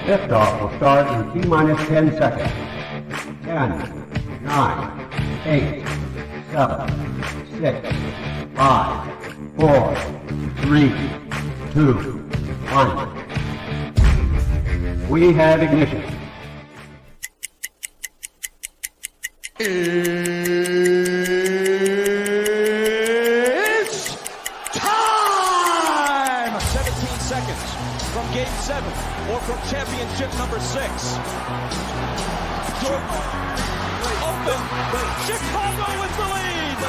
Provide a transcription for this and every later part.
Liftoff will start in T-minus 10 seconds. 10, 9, 8, 7, 6, 5, 4, 3, 2, 1. We have ignition. It's time! 17 seconds from Game 7 or from championship number 6. Jordan open. Chicago with the lead.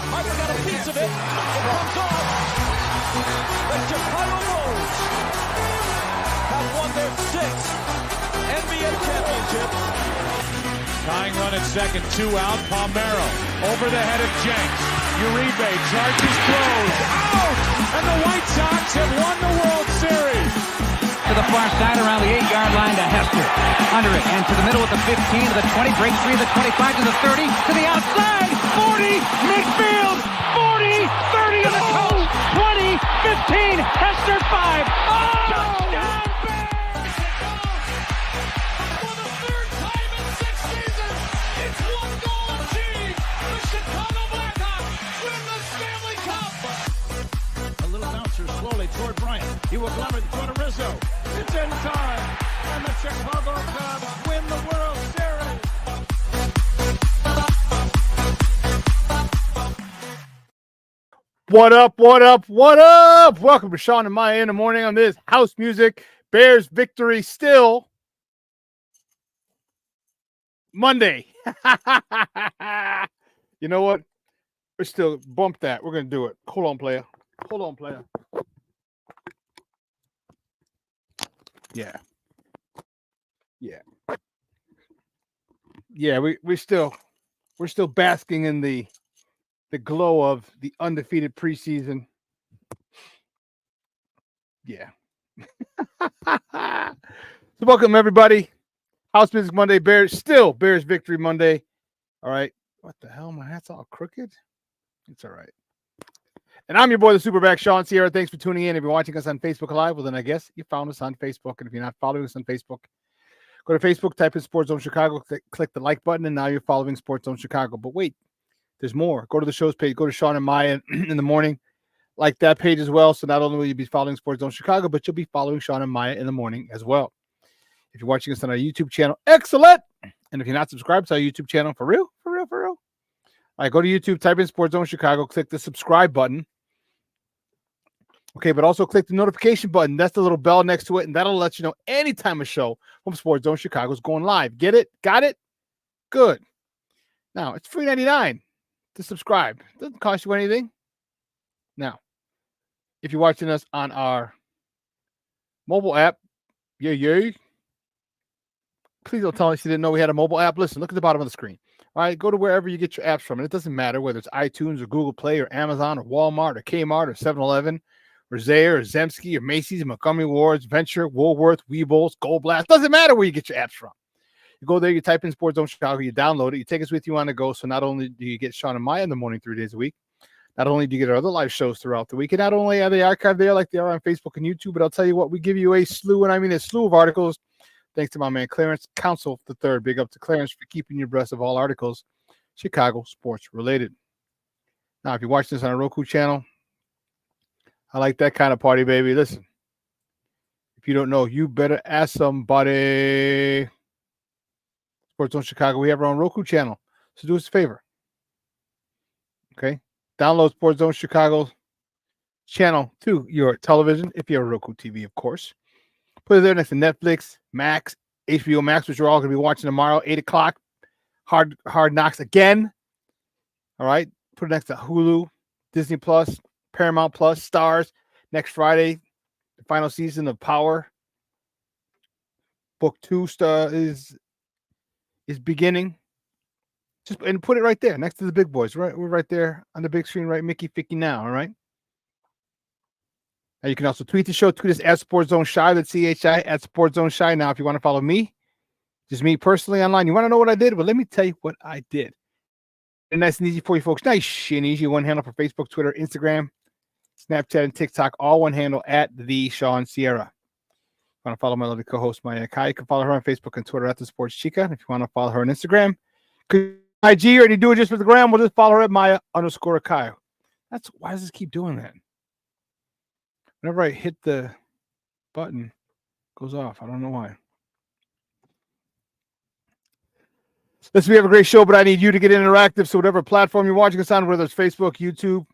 Harper got a piece of it. It comes off. The Chicago Bulls have won their 6th NBA championship. Tying run at second, 2 out. Palmero over the head of Jenks. Uribe charges, throws, out! And the White Sox have won the World Series. To the far side around the 8-yard line to Hester. Under it and to the middle with the 15 to the 20, breaks 3 to the 25 to the 30 to the outside. 40, midfield, 40, 30 to the coast, 20, 15, Hester 5. Oh! Touchdown! Slowly toward Bryant. He will glove it toward Rizzo. It's in time. And the Chicago Cubs win the World Series. What up, what up, what up? Welcome to Shawn and Maya in the morning on this house music. Bears victory still. Monday. You know what? We're still bump that. We're going to do it. Hold on, player. Hold on, player. Yeah. We're still basking in the glow of the undefeated preseason. Yeah. So welcome everybody. House Music Monday. Bears victory Monday. All right. What the hell? My hat's all crooked. It's all right. And I'm your boy, the SuperBack, Shawn Sierra. Thanks for tuning in. If you're watching us on Facebook Live, well, then I guess you found us on Facebook. And if you're not following us on Facebook, go to Facebook, type in Sports Zone Chicago, click the like button, and now you're following Sports Zone Chicago. But wait, there's more. Go to the show's page. Go to Shawn and Maya in the morning. Like that page as well. So not only will you be following Sports Zone Chicago, but you'll be following Shawn and Maya in the morning as well. If you're watching us on our YouTube channel, excellent. And if you're not subscribed to our YouTube channel, for real. All right, go to YouTube, type in Sports Zone Chicago, click the subscribe button. Okay, but also click the notification button. That's the little bell next to it, and that'll let you know anytime a show from Sports Zone Chicago is going live. Get it? Got it? Good. Now, it's $3.99 to subscribe. It doesn't cost you anything. Now, if you're watching us on our mobile app, yay. Please don't tell us you didn't know we had a mobile app. Listen, look at the bottom of the screen. All right, go to wherever you get your apps from. And it doesn't matter whether it's iTunes or Google Play or Amazon or Walmart or Kmart or 7-Eleven or Zayre or Zemsky or Macy's or Montgomery Ward's, Venture, Woolworth, Weebles, Gold Blast. Doesn't matter where you get your apps from. You go there, you type in Sports Zone Chicago, you download it, you take us with you on the go. So not only do you get Shawn and Maya in the morning 3 days a week, not only do you get our other live shows throughout the week, and not only are they archived there like they are on Facebook and YouTube, but I'll tell you what, we give you a slew of articles. Thanks to my man Clarence Council III. Big up to Clarence for keeping you abreast of all articles Chicago sports related. Now, if you're watching this on a Roku channel, I like that kind of party, baby. Listen, if you don't know, you better ask somebody. Sports Zone Chicago, we have our own Roku channel. So do us a favor. Okay? Download Sports Zone Chicago channel to your television, if you have a Roku TV, of course. Put it there next to Netflix, Max, HBO Max, which we're all going to be watching tomorrow, 8 o'clock. Hard Knocks again. All right. Put it next to Hulu, Disney Plus, Paramount Plus, Stars. Next Friday, the final season of Power. Book 2 is beginning. And put it right there next to the big boys. Right, we're right there on the big screen, right? Mickey Ficky now. All right. Now you can also tweet the show. Tweet us at Sports Zone Shy. That's CHI at Sports Zone Shy. Now, if you want to follow me, just me personally online. You want to know what I did? Well, let me tell you what I did. And nice and easy for you folks. Nice and easy. One handle for Facebook, Twitter, Instagram, Snapchat, and TikTok. All one handle at the Shawn Sierra. Want to follow my lovely co-host Maya Kai? You can follow her on Facebook and Twitter at the Sports Chica. If you want to follow her on Instagram, IG, or you do it just for the gram, we'll just follow her at Maya_Kai. That's why does this keep doing that? Whenever I hit the button, it goes off. I don't know why. Listen, we have a great show, but I need you to get interactive. So whatever platform you're watching us on, whether it's Facebook, YouTube,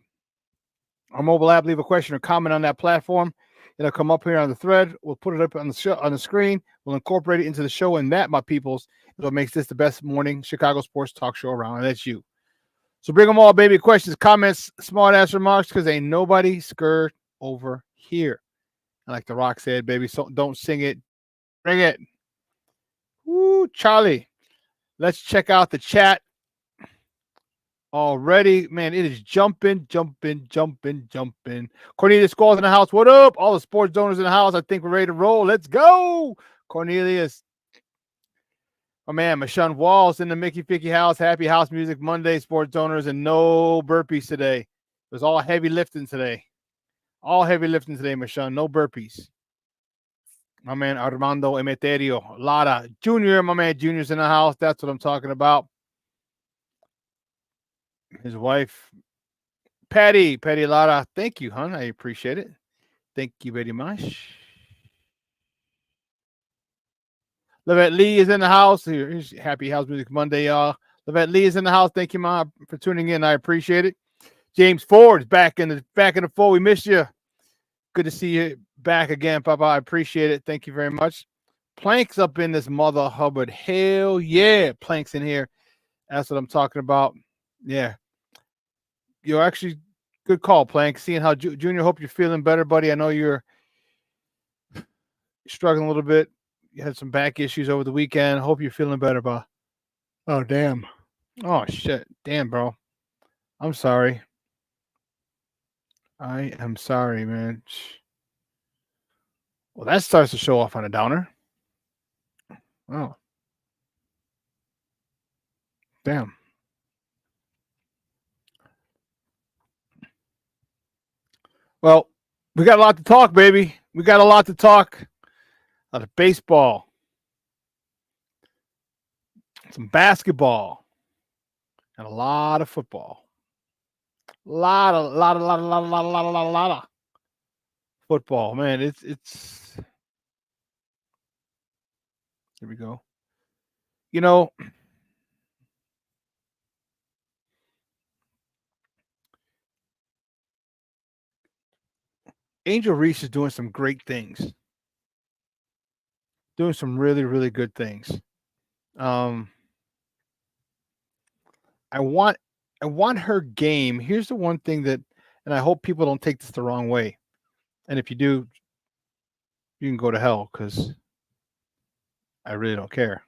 or mobile app, leave a question or comment on that platform. It'll come up here on the thread. We'll put it up on the show, on the screen. We'll incorporate it into the show, and that, my peoples, is what makes this the best morning Chicago sports talk show around, and that's you. So bring them all, baby. Questions, comments, smart-ass remarks, because ain't nobody scared over here. And like The Rock said, baby, so don't sing it. Bring it. Woo, Charlie. Let's check out the chat already. Man, it is jumping. Cornelius Squall's in the house. What up? All the sports donors in the house. I think we're ready to roll. Let's go. Cornelius. Oh, man, Shawn Walls in the Mickey Ficky house. Happy House Music Monday, sports donors, and no burpees today. It was all heavy lifting today. All heavy lifting today, Shawn. No burpees. My man Armando Emeterio. Lara Jr., my man Junior's in the house. That's what I'm talking about. His wife, Patty Lara. Thank you, hon. I appreciate it. Thank you very much. Levette Lee is in the house. Here's Happy House Music Monday, y'all. Levette Lee is in the house. Thank you, Ma, for tuning in. I appreciate it. James Ford is back in the fold. We missed you. Good to see you back again, Papa. I appreciate it. Thank you very much. Plank's up in this mother Hubbard. Hell yeah, Plank's in here. That's what I'm talking about. Yeah. You're actually good call, Plank. Seeing how Junior, hope you're feeling better, buddy. I know you're struggling a little bit. You had some back issues over the weekend. Hope you're feeling better, bro. Oh, damn. Oh, shit. Damn, bro. I'm sorry. I am sorry, man. Well, that starts to show off on a downer. Oh. Damn. Well, we got a lot to talk, baby. We got a lot to talk. A lot of baseball. Some basketball. And a lot of football. A lot of football. Man, it's here we go. You know, Angel Reese is doing some great things. Doing some really, really good things. I want her game. Here's the one thing that, and I hope people don't take this the wrong way. And if you do, you can go to hell because I really don't care.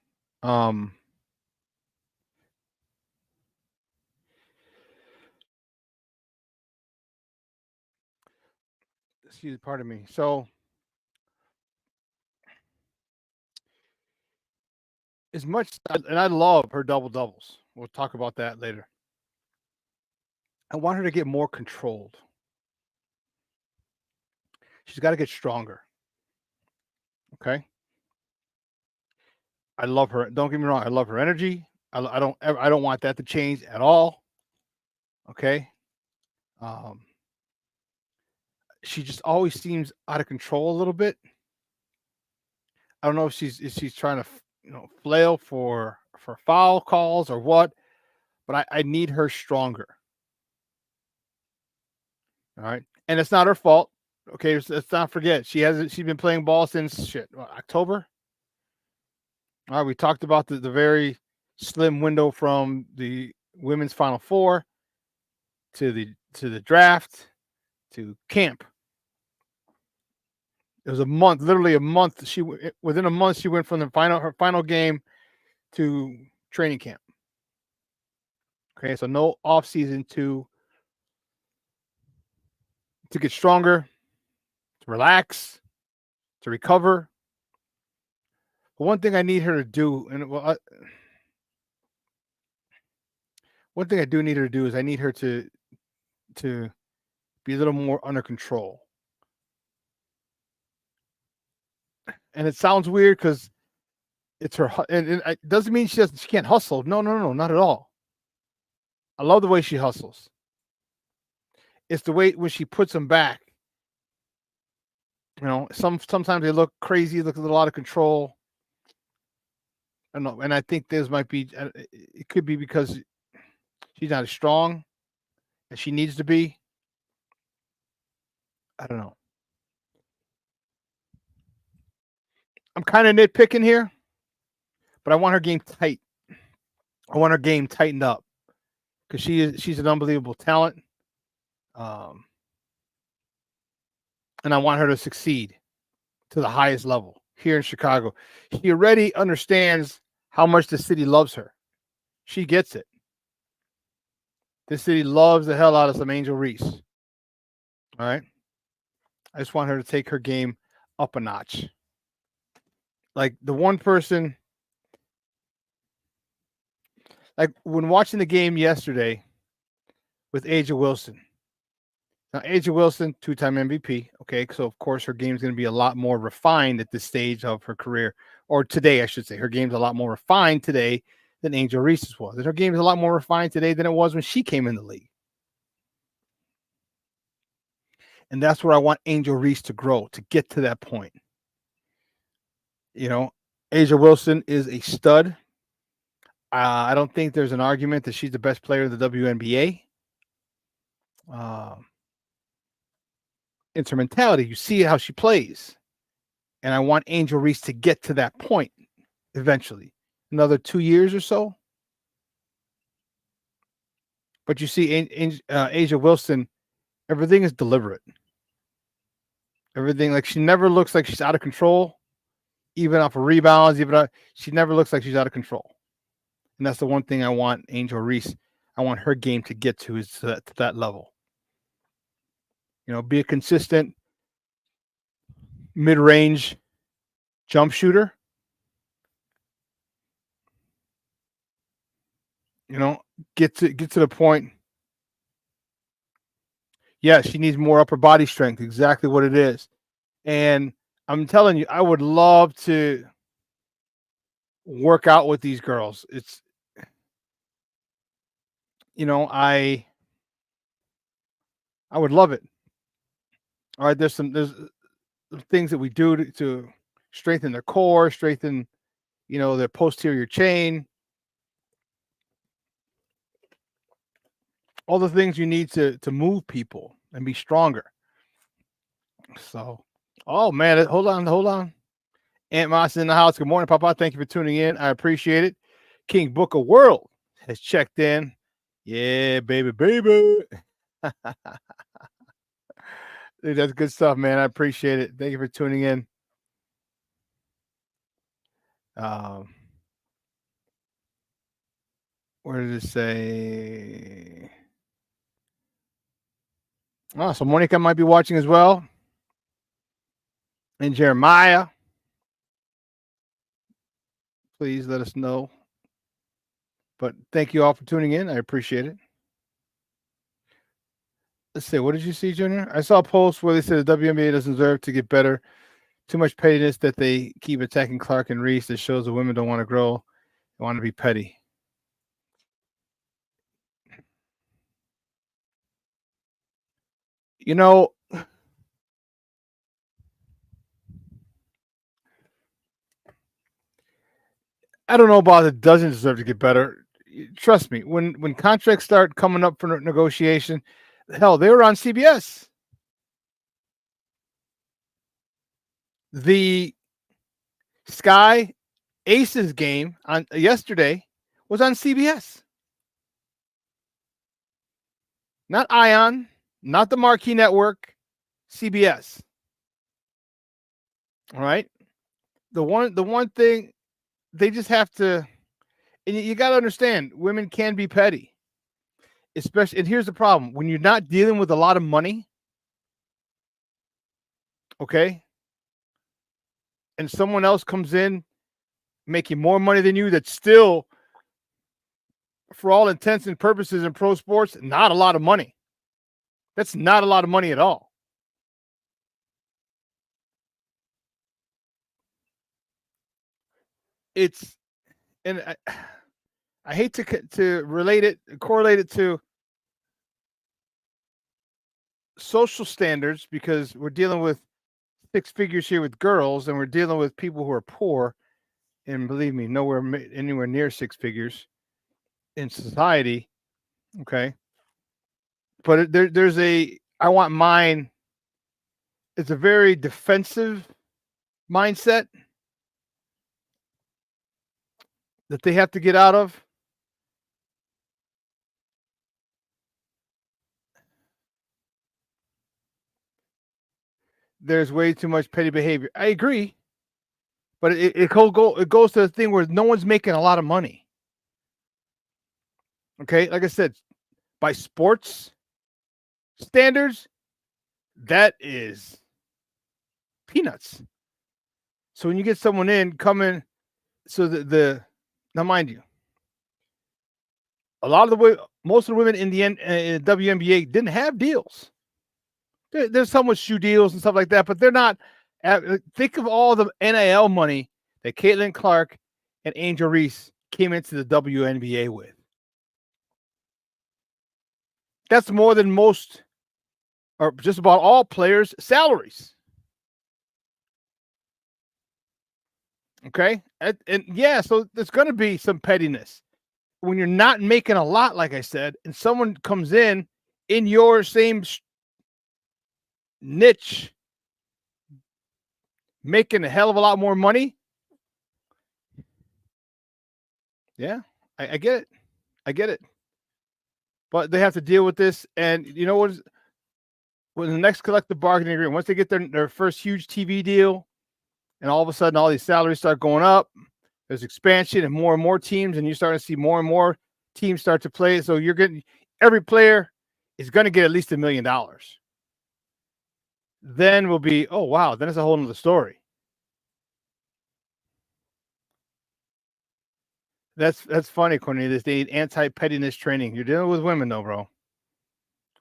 Excuse, pardon me. So, as much, and I love her double doubles. We'll talk about that later. I want her to get more controlled. She's got to get stronger. Okay. I love her. Don't get me wrong. I love her energy. I don't want that to change at all. Okay. She just always seems out of control a little bit. I don't know if she's trying to, flail for foul calls or what, but I need her stronger. All right. And it's not her fault. Okay. Let's not forget. She's been playing ball since October. All right. We talked about the very slim window from the women's Final Four to the draft to camp. It was a month, literally a month. Within a month, she went from her final game to training camp. Okay, so no off season to get stronger, to relax, to recover. But one thing I need her to do, one thing I do need her to do is I need her to be a little more under control. And it sounds weird because it's her, and it doesn't mean she can't hustle. No, not at all. I love the way she hustles. It's the way when she puts them back. Sometimes they look crazy, look with a lot of control. I don't know, and I think this might be. It could be because she's not as strong as she needs to be. I don't know. I'm kind of nitpicking here, but I want her game tight. I want her game tightened up because she's an unbelievable talent, and I want her to succeed to the highest level here in Chicago. She already understands how much the city loves her. She gets it. The city loves the hell out of some Angel Reese. All right. I just want her to take her game up a notch. Like the one person, like when watching the game yesterday with Aja Wilson. Now, Aja Wilson, 2-time MVP. Okay. So, of course, her game's going to be a lot more refined at this stage of her career, or today, I should say. Her game's a lot more refined today than Angel Reese's was. And her game is a lot more refined today than it was when she came in the league. And that's where I want Angel Reese to grow, to get to that point. Aja Wilson is a stud. I don't think there's an argument that she's the best player in the WNBA. It's her mentality. You see how she plays. And I want Angel Reese to get to that point eventually. Another 2 years or so. But you see Aja Wilson, everything is deliberate. Everything, like she never looks like she's out of control, even off of rebounds, she never looks like she's out of control. And that's the one thing I want Angel Reese, I want her game to get to, is to that level. Be a consistent mid-range jump shooter. Get to the point. Yeah, she needs more upper body strength. Exactly what it is. And I'm telling you, I would love to work out with these girls. It's, I would love it. All right, there's things that we do to strengthen their core, strengthen, their posterior chain. All the things you need to move people and be stronger. So, oh man, hold on. Aunt Moss in the house. Good morning, Papa. Thank you for tuning in. I appreciate it. King Booker World has checked in. Yeah, baby. Dude, that's good stuff, man. I appreciate it. Thank you for tuning in. Where did it say? Oh, so Monica might be watching as well. And Jeremiah, please let us know. But thank you all for tuning in. I appreciate it. Let's see. What did you see, Junior? I saw a post where they said the WNBA doesn't deserve to get better. Too much pettiness that they keep attacking Clark and Reese. That shows the women don't want to grow. They want to be petty. I don't know about it doesn't deserve to get better. Trust me, when contracts start coming up for negotiation, hell, they were on CBS. The Sky Aces game on yesterday was on CBS. Not Ion, not the Marquee Network, CBS. All right. The one thing they just have to, and you got to understand, women can be petty. Especially, and here's the problem: when you're not dealing with a lot of money, okay, and someone else comes in making more money than you, that's still, for all intents and purposes in pro sports, not a lot of money. That's not a lot of money at all. it's, and I hate to correlate it to social standards, because we're dealing with six figures here with girls, and we're dealing with people who are poor, and believe me, anywhere near six figures in society. Okay, but there's a I want mine. It's a very defensive mindset that they have to get out of. There's way too much petty behavior. I agree, but it goes to the thing where no one's making a lot of money. Okay, like I said, by sports standards, that is peanuts. So when you get someone so now mind you, most of the women in the WNBA didn't have deals. There's some with shoe deals and stuff like that, but they're not. Think of all the NIL money that Caitlin Clark and Angel Reese came into the WNBA with. That's more than most, or just about all players' salaries. Okay, and yeah, so there's going to be some pettiness when you're not making a lot, like I said, and someone comes in your same niche, making a hell of a lot more money. Yeah, I get it. I get it. But they have to deal with this. And you know what? When the next collective bargaining agreement, once they get their first huge TV deal, and all of a sudden all these salaries start going up, there's expansion and more teams, and you're starting to see more and more teams start to play. So you're getting, every player is going to get at least $1 million. Then we'll be, oh wow, then it's a whole nother story. That's funny, Cornelius. They need anti-pettiness training. You're dealing with women, though, bro.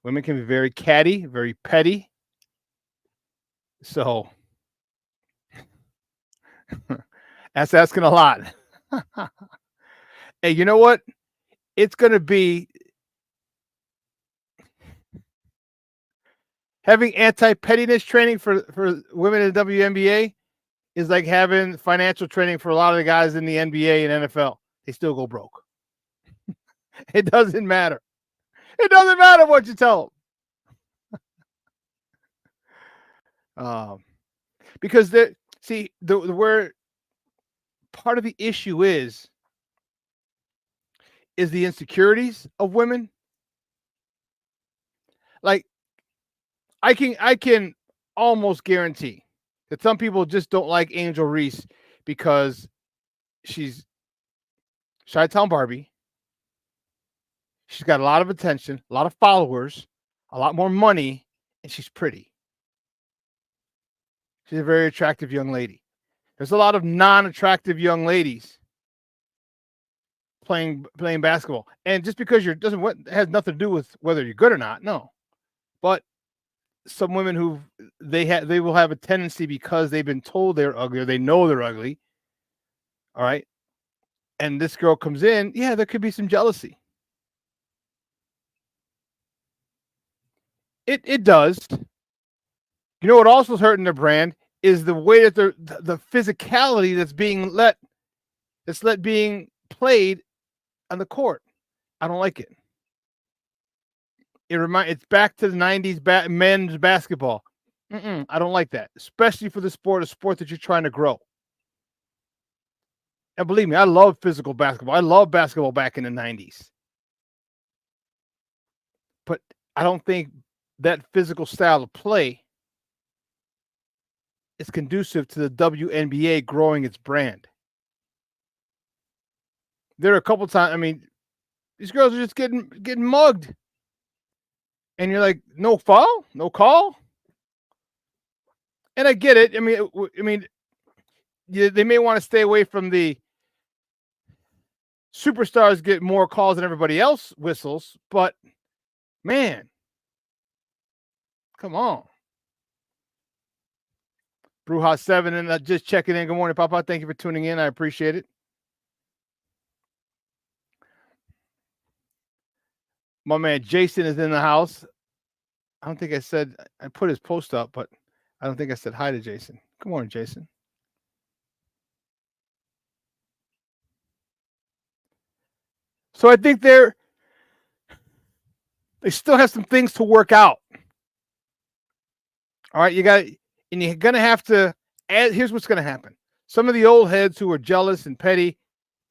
Women can be very catty, very petty. So that's asking a lot. Hey, you know what? It's going to be having anti-pettiness training for women in the WNBA is like having financial training for a lot of the guys in the NBA and NFL. They still go broke. It doesn't matter. It doesn't matter what you tell them. Because where part of the issue is the insecurities of women. Like, I can almost guarantee that some people just don't like Angel Reese because she's Chi-Town Barbie. She's got a lot of attention, a lot of followers, a lot more money, and she's pretty. She's a very attractive young lady. There's a lot of non-attractive young ladies playing basketball. And just because it has nothing to do with whether you're good or not, no. But some women they will have a tendency, because they've been told they're ugly, or they know they're ugly. All right. And this girl comes in, yeah, there could be some jealousy. It does. You know what also is hurting their brand is the way that the physicality that's being played on the court. I don't like it. It's back to the 90s men's basketball. I don't like that, especially for a sport that you're trying to grow. And believe me, I love physical basketball. I love basketball back in the 90s. But I don't think that physical style of play is conducive to the WNBA growing its brand. There are a couple times, I mean, these girls are just getting mugged. And you're like, no foul, no call. And I get it. I mean, they may want to stay away from the superstars get more calls than everybody else whistles, but man, come on. Bruja 7 and just checking in. Good morning, Papa. Thank you for tuning in. I appreciate it. My man Jason is in the house. I don't think I put his post up, but I don't think I said hi to Jason. Good morning, Jason. So I think they still have some things to work out. All right, you're going to have to add. Here's what's going to happen. Some of the old heads who are jealous and petty,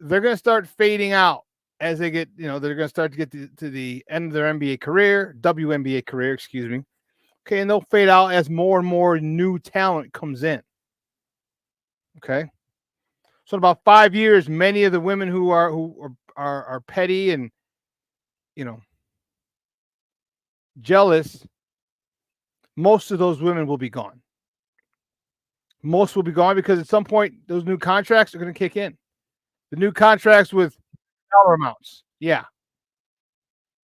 they're going to start fading out as they get, they're going to start to get to the end of their NBA career, WNBA career, excuse me. Okay, and they'll fade out as more and more new talent comes in. Okay. So in about 5 years, many of the women who are petty and jealous, most of those women will be gone. Most will be gone because at some point those new contracts are going to kick in. The new contracts with dollar amounts. Yeah.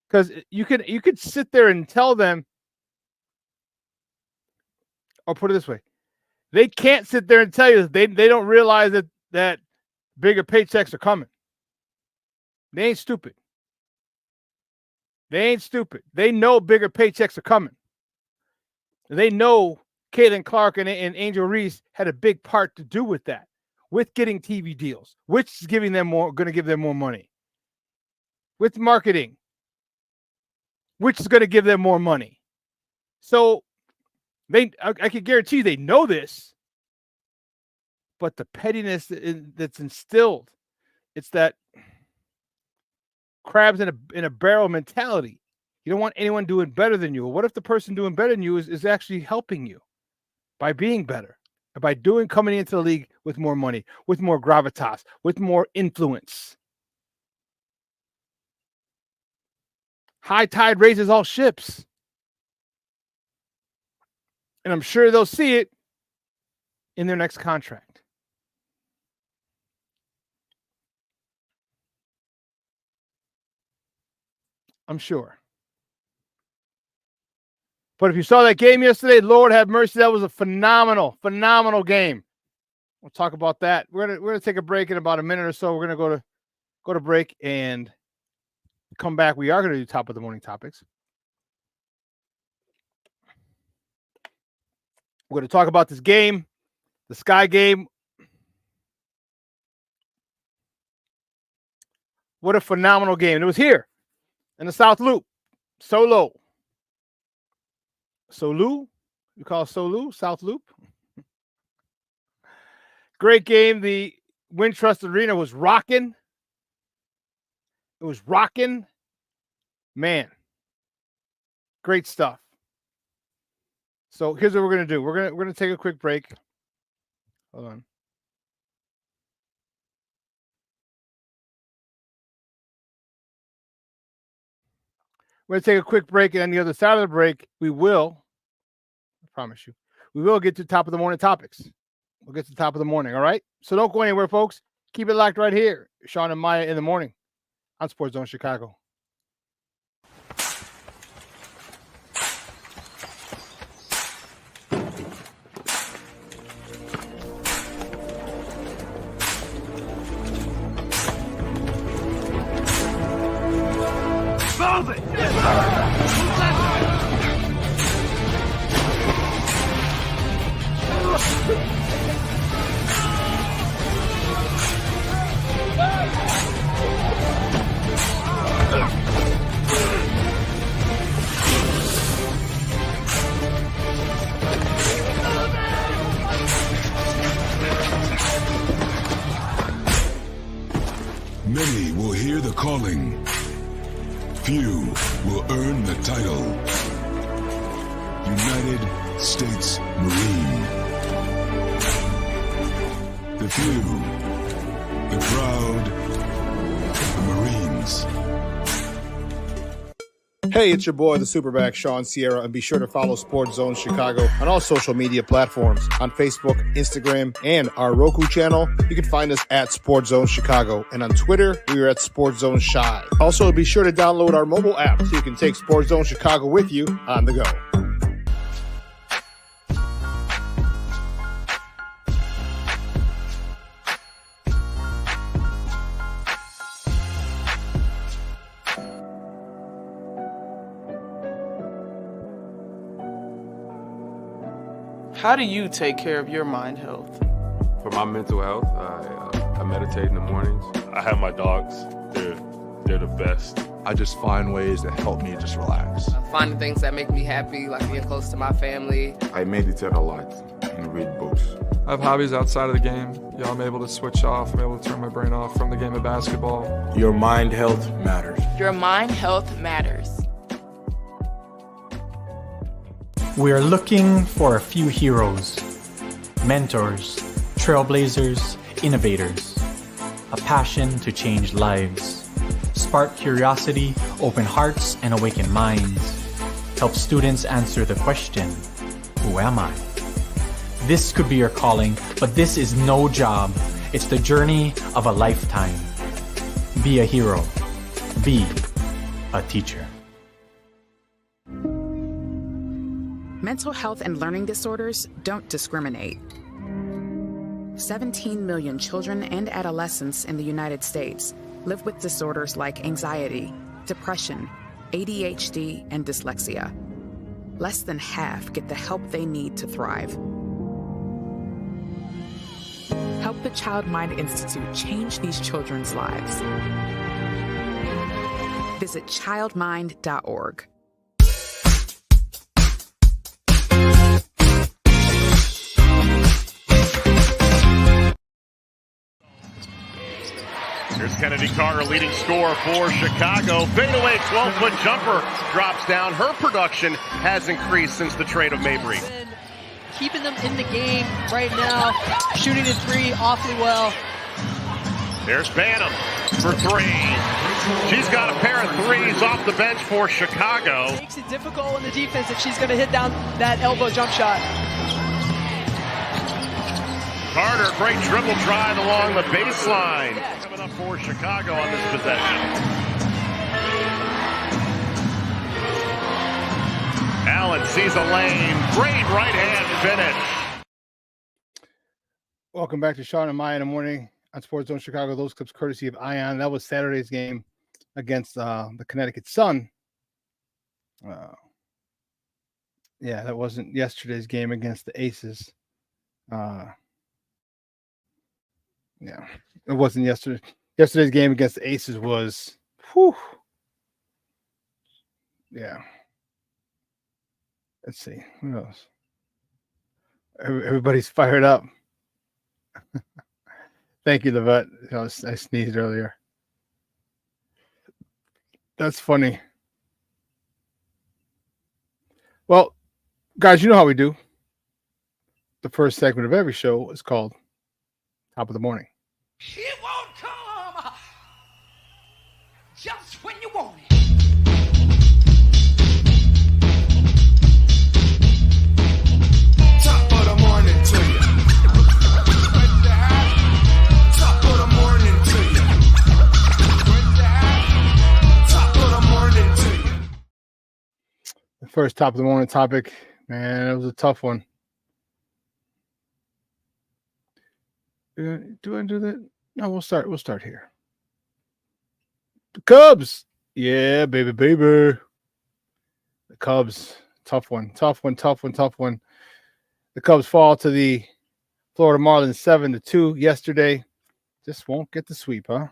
Because you could sit there and tell them, or put it this way, they can't sit there and tell you that they don't realize that bigger paychecks are coming. They ain't stupid. They know bigger paychecks are coming. They know Caitlin Clark and Angel Reese had a big part to do with that, with getting TV deals, which is going to give them more money. With marketing, which is going to give them more money. So I can guarantee you they know this, but the pettiness that's instilled, it's that crabs in a barrel mentality. You don't want anyone doing better than you. What if the person doing better than you is actually helping you by being better, by coming into the league with more money, with more gravitas, with more influence? High tide raises all ships. And I'm sure they'll see it in their next contract. I'm sure. But if you saw that game yesterday, Lord have mercy, that was a phenomenal game. We'll talk about that. We're gonna take a break in about a minute or so. We're gonna go to break and come back. We are gonna do top of the morning topics. We're gonna talk about this game, the Sky game. What a phenomenal game. And it was here in the South Loop. Solo. You call it Solu, South Loop. Great game. The Wintrust Arena was rocking. It was rocking. Man, great stuff. So here's what we're gonna do. We're gonna take a quick break. Hold on. We're going to take a quick break, and on the other side of the break, I promise you, we will get to top of the morning topics. We'll get to the top of the morning, all right? So don't go anywhere, folks. Keep it locked right here. Shawn and Maya in the morning on Sports Zone Chicago. Move it! Many will hear the calling. Few will earn the title. United States Marine. The few, the proud, the Marines. Hey, it's your boy, the SuperBack, Shawn Sierra, and be sure to follow Sports Zone Chicago on all social media platforms, on Facebook, Instagram, and our Roku channel. You can find us at Sports Zone Chicago, and on Twitter, we are at Sports Zone Shy. Also, be sure to download our mobile app so you can take Sports Zone Chicago with you on the go. How do you take care of your mind health? For my mental health, I meditate in the mornings. I have my dogs. They're the best. I just find ways that help me just relax. Finding things that make me happy, like being close to my family. I meditate a lot and read books. I have hobbies outside of the game. I'm able to switch off. I'm able to turn my brain off from the game of basketball. Your mind health matters. Your mind health matters. We are looking for a few heroes, mentors, trailblazers, innovators. A passion to change lives. Spark curiosity, open hearts, and awaken minds. Help students answer the question, who am I? This could be your calling, but this is no job. It's the journey of a lifetime. Be a hero. Be a teacher. Mental health and learning disorders don't discriminate. 17 million children and adolescents in the United States live with disorders like anxiety, depression, ADHD, and dyslexia. Less than half get the help they need to thrive. Help the Child Mind Institute change these children's lives. Visit childmind.org. Here's Kennedy Carter, leading scorer for Chicago. Fadeaway 12-foot jumper drops down. Her production has increased since the trade of Mabry. Keeping them in the game right now, shooting the three awfully well. There's Banham for three. She's got a pair of threes off the bench for Chicago. Makes it difficult in the defense if she's going to hit down that elbow jump shot. Carter, great dribble drive along the baseline. Coming up for Chicago on this possession. Allen sees a lane. Great right-hand finish. Welcome back to Shawn and Maya in the morning on Sports Zone Chicago. Those clips courtesy of Ion. That was Saturday's game against the Connecticut Sun. Yeah, that wasn't yesterday's game against the Aces. Yeah, it wasn't yesterday. Yesterday's game against the Aces was, whew. Yeah. Let's see. Who knows? Everybody's fired up. Thank you, Levette. I sneezed earlier. That's funny. Well, guys, you know how we do. The first segment of every show is called Top of the Morning. It won't come just when you want it. Top of the morning to you. Top of the morning to you. Top of the morning to you. The first top of the morning topic, man, it was a tough one. Do I do that? No, we'll start here. The Cubs. Yeah, baby. The Cubs. Tough one. The Cubs fall to the Florida Marlins 7-2 yesterday. Just won't get the sweep, huh?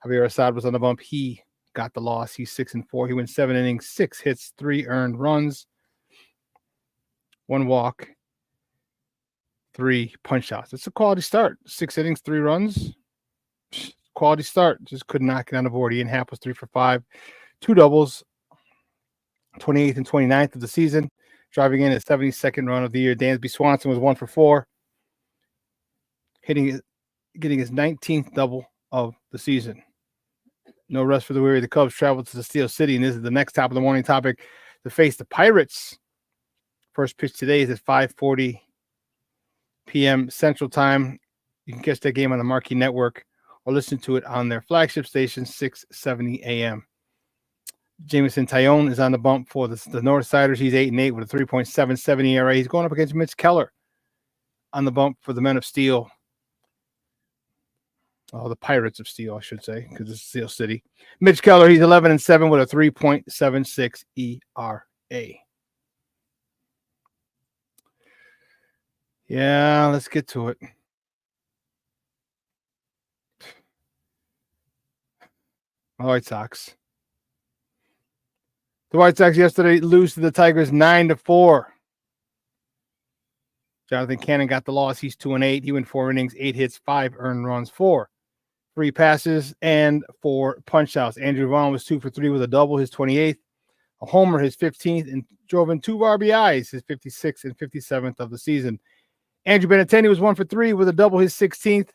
Javier Assad was on the bump. He got the loss. He's 6-4. He went 7 innings, 6 hits, 3 earned runs, 1 walk, 3 punch outs. It's a quality start. 6 innings, 3 runs. Quality start. Just couldn't knock it on the board. Ian Happ was 3 for 5. 2 doubles. 28th and 29th of the season. Driving in his 72nd run of the year. Dansby Swanson was 1 for 4. Getting his 19th double of the season. No rest for the weary. The Cubs traveled to the Steel City, and this is the next top of the morning topic, to face the Pirates. First pitch today is at 5:40 p.m. Central Time. You can catch that game on the Marquee Network or listen to it on their flagship station, 670 a.m. Jameson Taillon is on the bump for the Northsiders. He's 8-8 with a 3.77 ERA. He's going up against Mitch Keller on the bump for the Men of Steel. Oh, the Pirates of Steel, I should say, because it's Steel City. Mitch Keller, he's 11-7 with a 3.76 ERA. Yeah, let's get to it. White Sox. The White Sox yesterday lose to the Tigers 9-4. Jonathan Cannon got the loss. He's 2-8. He went 4 innings, 8 hits, 5 earned runs, 4 free passes, and 4 punch-outs. Andrew Vaughn was 2 for 3 with a double, his 28th, a homer, his 15th, and drove in 2 RBIs, his 56th and 57th of the season. Andrew Benintendi was 1 for 3 with a double, his 16th.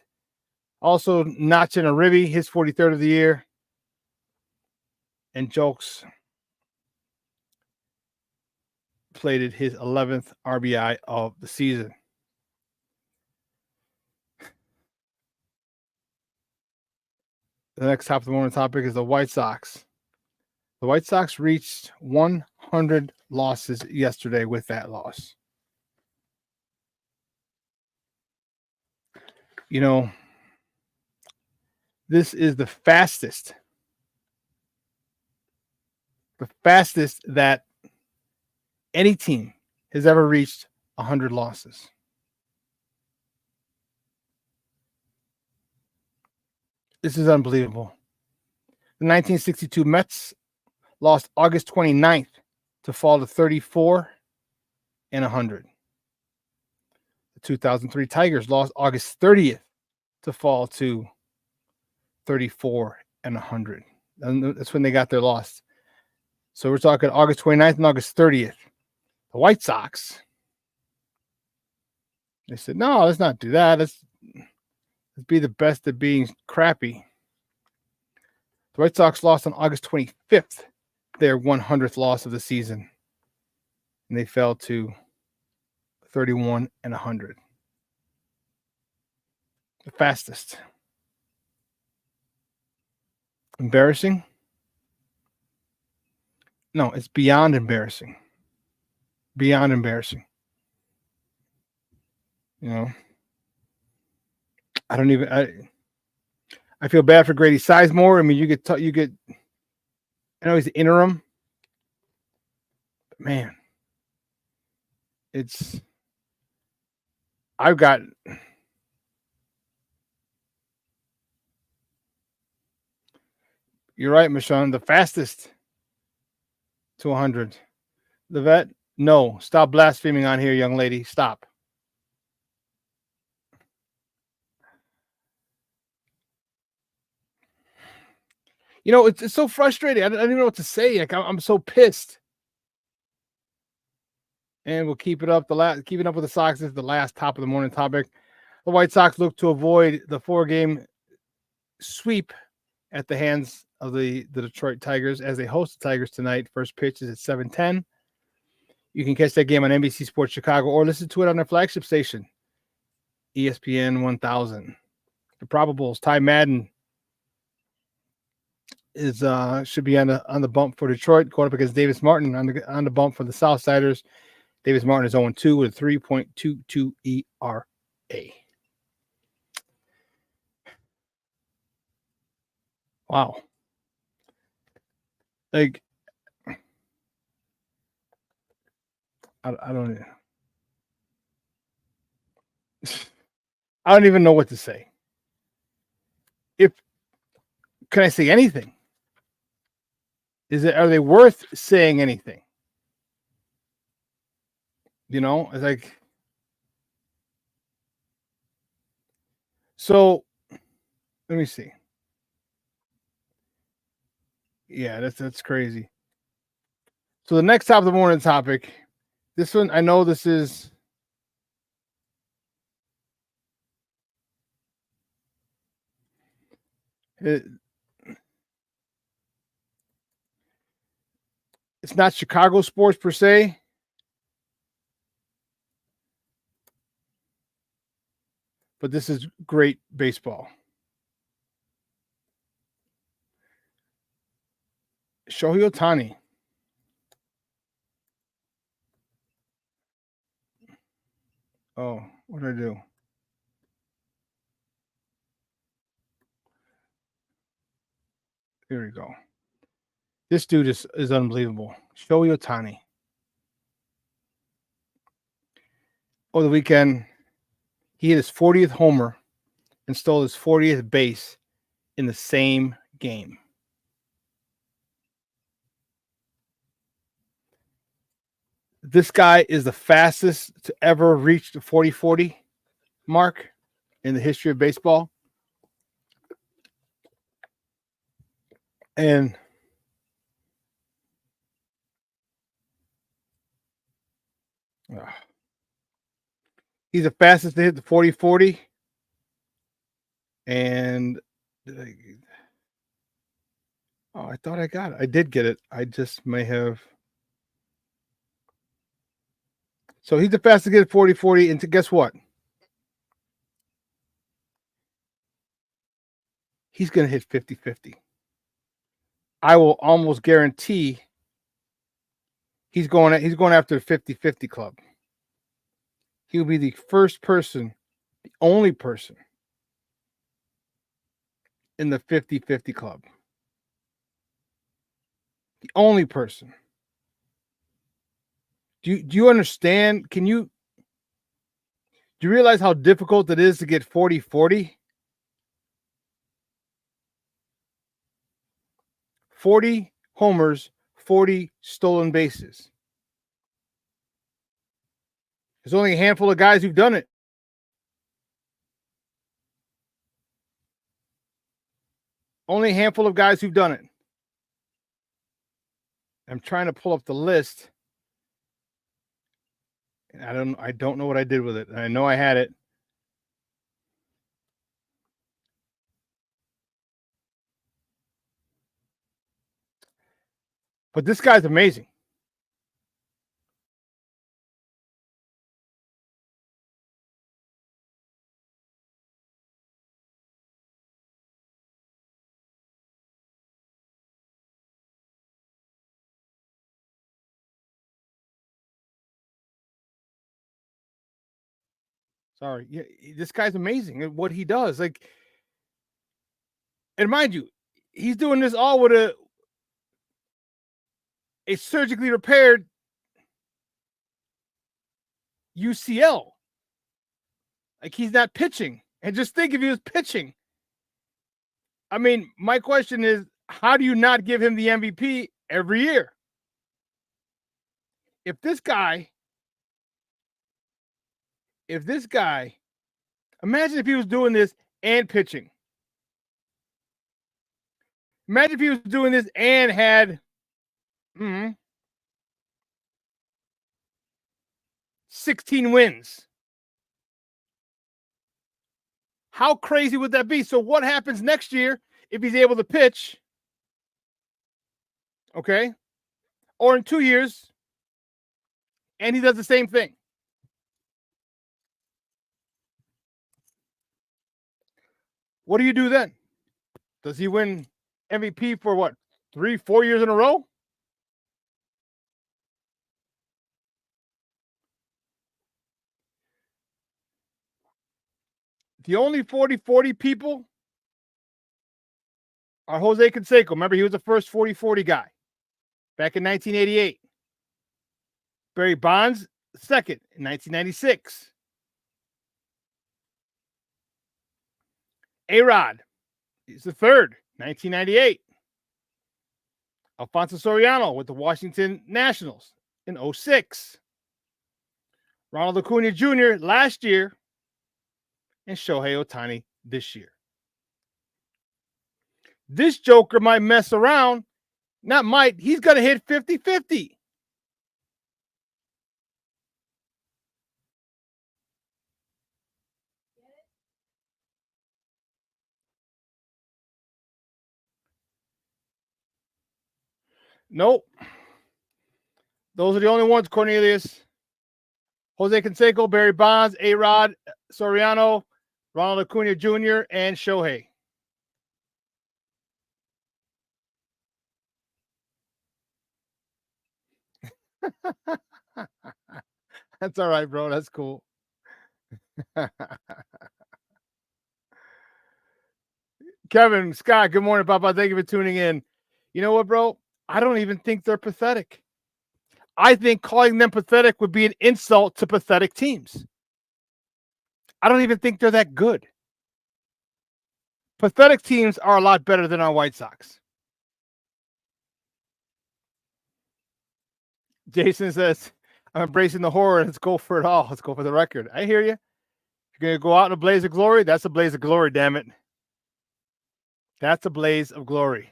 Also notching a ribby, his 43rd of the year. And Jokes plated his 11th RBI of the season. The next top of the morning topic is the White Sox. The White Sox reached 100 losses yesterday with that loss. You know, this is the fastest that any team has ever reached 100 losses. This is unbelievable. The 1962 Mets lost August 29th to fall to 34 and 100. The 2003 Tigers lost August 30th to fall to 34 and 100. And that's when they got their loss. So we're talking August 29th and August 30th. The White Sox, they said, no, let's not do that. Let's be the best at being crappy. The White Sox lost on August 25th, their 100th loss of the season. And they fell to 31 and 100. The fastest. Embarrassing? No, it's beyond embarrassing. Beyond embarrassing. You know, I feel bad for Grady Sizemore. I mean, you get, I know he's the interim, but man, you're right, Michonne, the fastest to 100. The vet, no, stop blaspheming on here, young lady. Stop. You know, it's so frustrating. I don't even know what to say. Like, I'm so pissed. And we'll keep it up. Keeping up with the Sox is the last top of the morning topic. The White Sox look to avoid the 4-game sweep at the hands of the Detroit Tigers as they host the Tigers tonight. First pitch is at 7:10. You can catch that game on NBC Sports Chicago or listen to it on their flagship station, ESPN 1000. The probables, Ty Madden should be on the bump for Detroit, going up against Davis Martin on the bump for the Southsiders. Davis Martin is 0-2 with a 3.22 ERA. Wow. Like, I don't even know what to say. Can I say anything? Are they worth saying anything? You know, it's like, so let me see. Yeah, that's crazy. So the next top of the morning topic, this one, I know this is it's not Chicago sports per se. But this is great baseball. Shohei Ohtani. Oh, what did I do? Here we go. This dude is unbelievable. Shohei Ohtani. Over the weekend, He hit his 40th homer and stole his 40th base in the same game. This guy is the fastest to ever reach the 40-40 mark in the history of baseball. And he's the fastest to hit the 40-40. And I thought I got it. I did get it. I just may have. So he's the fastest to get 40-40. And guess what? He's going to hit 50-50. I will almost guarantee he's going after the 50-50 club. He'll be the first person, the only person in the 50-50 club. The only person. Do you understand? Do you realize how difficult it is to get 40-40? 40 homers, 40 stolen bases. There's only a handful of guys who've done it. Only a handful of guys who've done it. I'm trying to pull up the list. And I don't know what I did with it. I know I had it. But this guy's amazing. Sorry. Yeah, this guy's amazing at what he does. Like, and mind you, he's doing this all with a surgically repaired UCL. Like, he's not pitching. And just think if he was pitching. I mean, my question is, how do you not give him the MVP every year? If this guy, imagine if he was doing this and pitching. Imagine if he was doing this and had 16 wins. How crazy would that be? So what happens next year if he's able to pitch? Okay. Or in 2 years, and he does the same thing. What do you do then? Does he win MVP for what? 3-4 years in a row? The only 40-40 people are Jose Canseco. Remember, he was the first 40-40 guy back in 1988. Barry Bonds, second in 1996. A-Rod, he's the third, 1998. Alfonso Soriano with the Washington Nationals in 2006. Ronald Acuna Jr. last year, and Shohei Ohtani this year. This joker might mess around. Not might. He's going to hit 50-50. Nope. Those are the only ones, Cornelius. Jose Canseco, Barry Bonds, A-Rod, Soriano, Ronald Acuna Jr., and Shohei. That's all right, bro. That's cool. Kevin, Scott, good morning, Papa. Thank you for tuning in. You know what, bro? I don't even think they're pathetic. I think calling them pathetic would be an insult to pathetic teams. I don't even think they're that good. Pathetic teams are a lot better than our White Sox. Jason says, I'm embracing the horror. Let's go for it all. Let's go for the record. I hear you. If you're going to go out in a blaze of glory, that's a blaze of glory, damn it. That's a blaze of glory.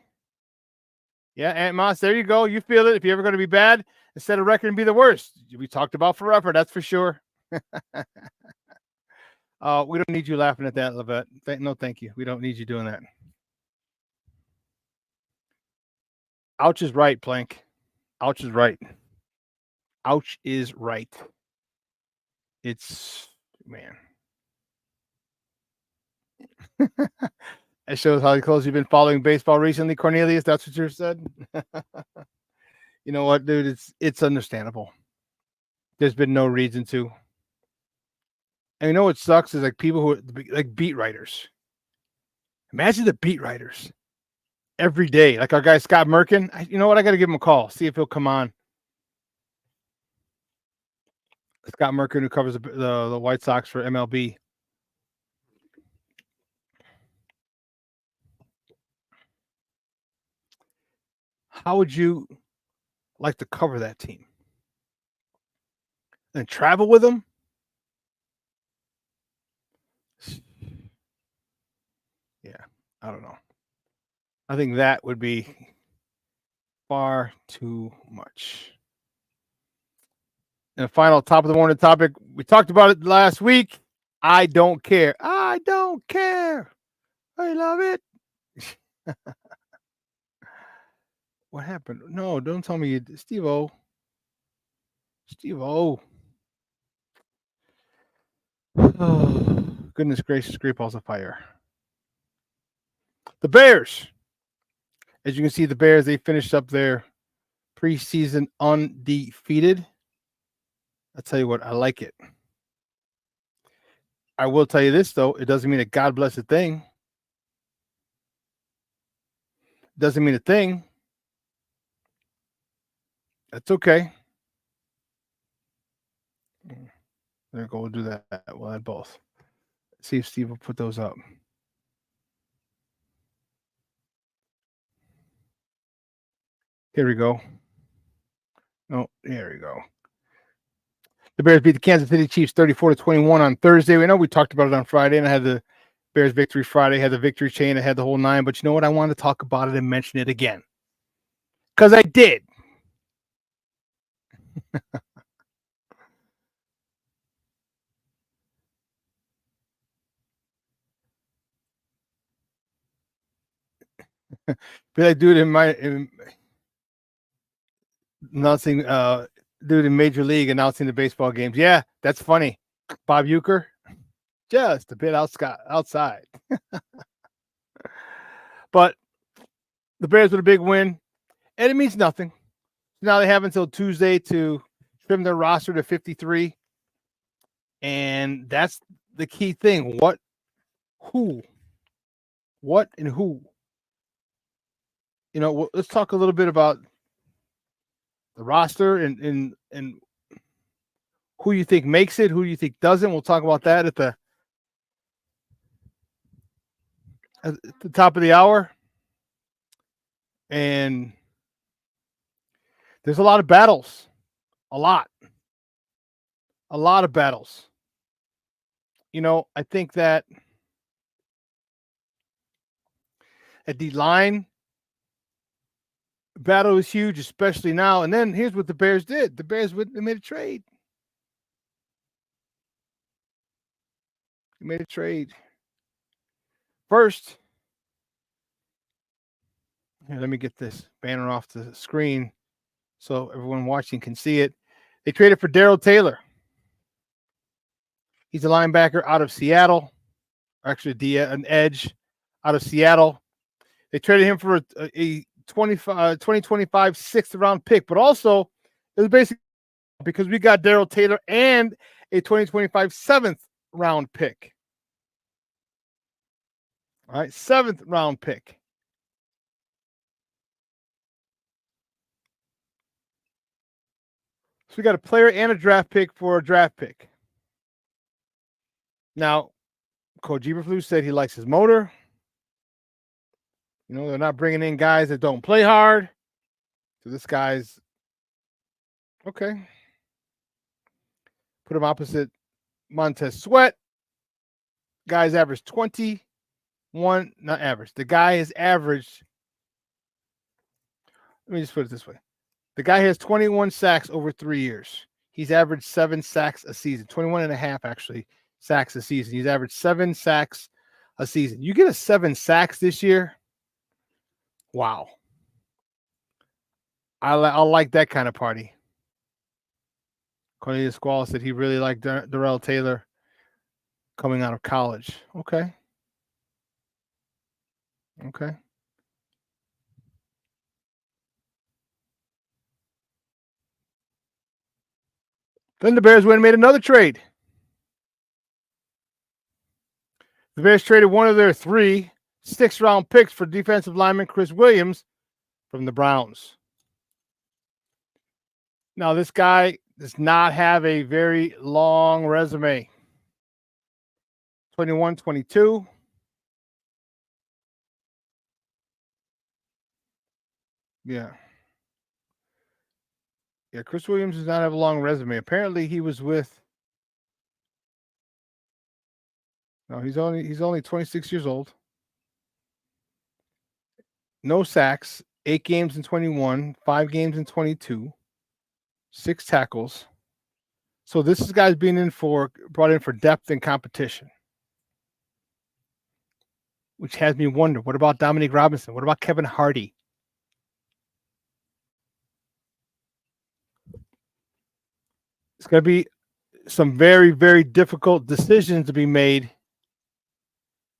Yeah, Aunt Moss, there you go. You feel it. If you're ever going to be bad, instead of record and be the worst. We talked about forever, that's for sure. We don't need you laughing at that, Levette. No, thank you. We don't need you doing that. Ouch is right, Plank. Ouch is right. Ouch is right. It's, man. It shows how close you've been following baseball recently, Cornelius. That's what you said. You know what, dude? It's understandable. There's been no reason to. And you know what sucks is like people who are like beat writers. Imagine the beat writers every day. Like our guy Scott Merkin. You know what? I got to give him a call. See if he'll come on. Scott Merkin, who covers the White Sox for MLB. How would you like to cover that team? And travel with them? Yeah, I don't know. I think that would be far too much. And the final top of the morning topic, we talked about it last week. I don't care. I don't care. I love it. What happened? No, don't tell me Steve-O. Steve-O. Oh, goodness gracious, great balls of fire. The Bears. As you can see, the Bears, they finished up their preseason undefeated. I'll tell you what, I like it. I will tell you this, though. It doesn't mean a God bless a thing. Doesn't mean a thing. That's okay. There we go. We'll do that. We'll add both. See if Steve will put those up. Here we go. Oh, here we go. The Bears beat the Kansas City Chiefs 34-21 on Thursday. We know we talked about it on Friday, and I had the Bears victory Friday, had the victory chain, I had the whole nine. But you know what? I wanted to talk about it and mention it again. Because I did. Be like, dude, announcing dude in Major League announcing the baseball games. Yeah, that's funny. Bob Uecker, just a bit outside. But the Bears with a big win, and it means nothing. Now they have until Tuesday to trim their roster to 53. And that's the key thing. What and who? You know, let's talk a little bit about the roster and who you think makes it, who you think doesn't. We'll talk about that at the top of the hour. And there's a lot of battles. A lot of battles. You know, I think that at the line battle is huge, especially now. And then here's what the Bears did. The Bears made a trade. They made a trade. First, here, let me get this banner off the screen so everyone watching can see it. They traded for Darrell Taylor. He's a linebacker out of Seattle. Actually, an edge out of Seattle. They traded him for a 2025 sixth round pick, but also it was basically because we got Darrell Taylor and a 2025 seventh round pick. All right, seventh round pick. So we got a player and a draft pick for a draft pick. Now, Coach Eberflus said he likes his motor. You know, they're not bringing in guys that don't play hard. So this guy's okay. Put him opposite Montez Sweat. Guy's averaged 21, not average. The guy is averaged. Let me just put it this way. The guy has 21 sacks over 3 years. He's averaged 7 sacks a season, 21 and a half actually sacks a season. He's averaged 7 sacks a season. You get a 7 sacks this year. Wow. I'll like that kind of party. Cornelius Squall said he really liked Darrell Taylor coming out of college. Okay. Okay. Then the Bears went and made another trade. The Bears traded one of their 3 6th-round picks for defensive lineman Chris Williams from the Browns. Now, this guy does not have a very long resume. 21, 22. Yeah. Yeah, Chris Williams does not have a long resume. Apparently, he was with. No, he's only 26 years old. No sacks, 8 games in 21, 5 games in 22, 6 tackles. So this is guys brought in for depth and competition, which has me wonder, what about Dominique Robinson? What about Kevin Hardy? It's going to be some very, very difficult decisions to be made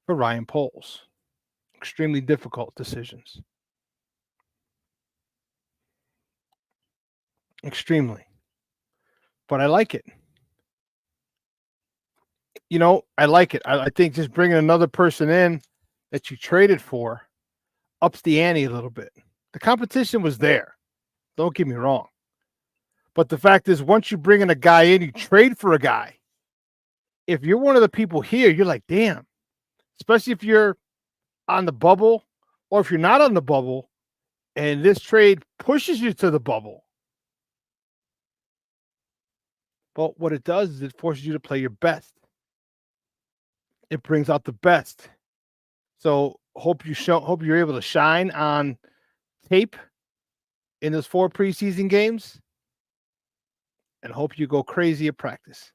for Ryan Poles. Extremely difficult decisions. Extremely. But I like it. You know, I like it. I think just bringing another person in that you traded for ups the ante a little bit. The competition was there. Don't get me wrong. But the fact is, once you bring in a guy in, you trade for a guy. If you're one of the people here, you're like, damn. Especially if you're on the bubble or if you're not on the bubble and this trade pushes you to the bubble. But what it does is it forces you to play your best. It brings out the best. So hope you're able to shine on tape in those 4 preseason games, and hope you go crazy at practice.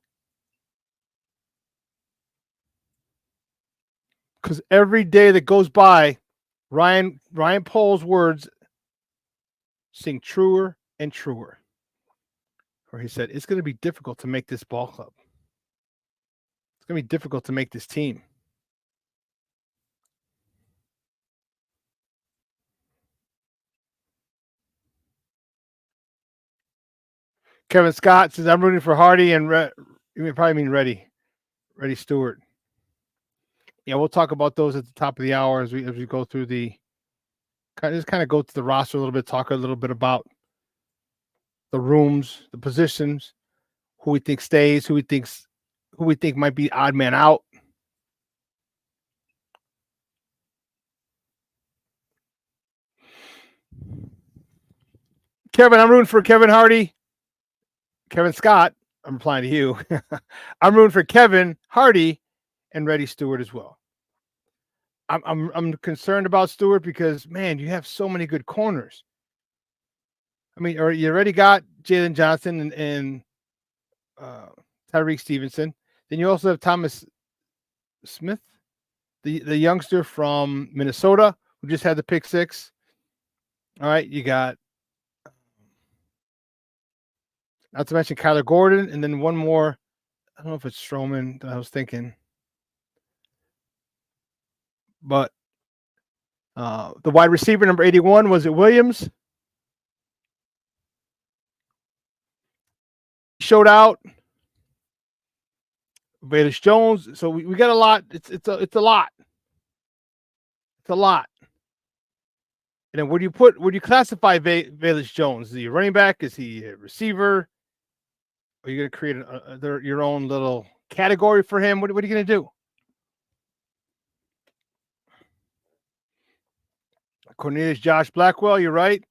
Because every day that goes by, Ryan Poles' words sing truer and truer. Where he said, it's going to be difficult to make this ball club. It's going to be difficult to make this team. Kevin Scott says, I'm rooting for Hardy and you probably mean Reddy Stewart. Yeah, we'll talk about those at the top of the hour as we go through the kind of go to the roster a little bit, talk a little bit about the rooms, the positions, who we think stays, who we think might be odd man out. Kevin, I'm rooting for Kevin Hardy. Kevin Scott, I'm replying to you. I'm rooting for Kevin Hardy and Reddy Stewart as well. I'm concerned about Stewart because, man, you have so many good corners. I mean, or you already got Jalen Johnson and Tyreek Stevenson. Then you also have Thomas Smith, the youngster from Minnesota who just had the pick 6. All right, you got, not to mention Kyler Gordon, and then one more. I don't know if it's Stroman that I was thinking. But the wide receiver, number 81, was it Williams? Showed out. Velus Jones. So we got a lot. It's a lot. It's a lot. And then where do you classify Velus Jones? Is he a running back? Is he a receiver? Are you going to create your own little category for him. What are you going to do? Cornelius Josh Blackwell, you're right.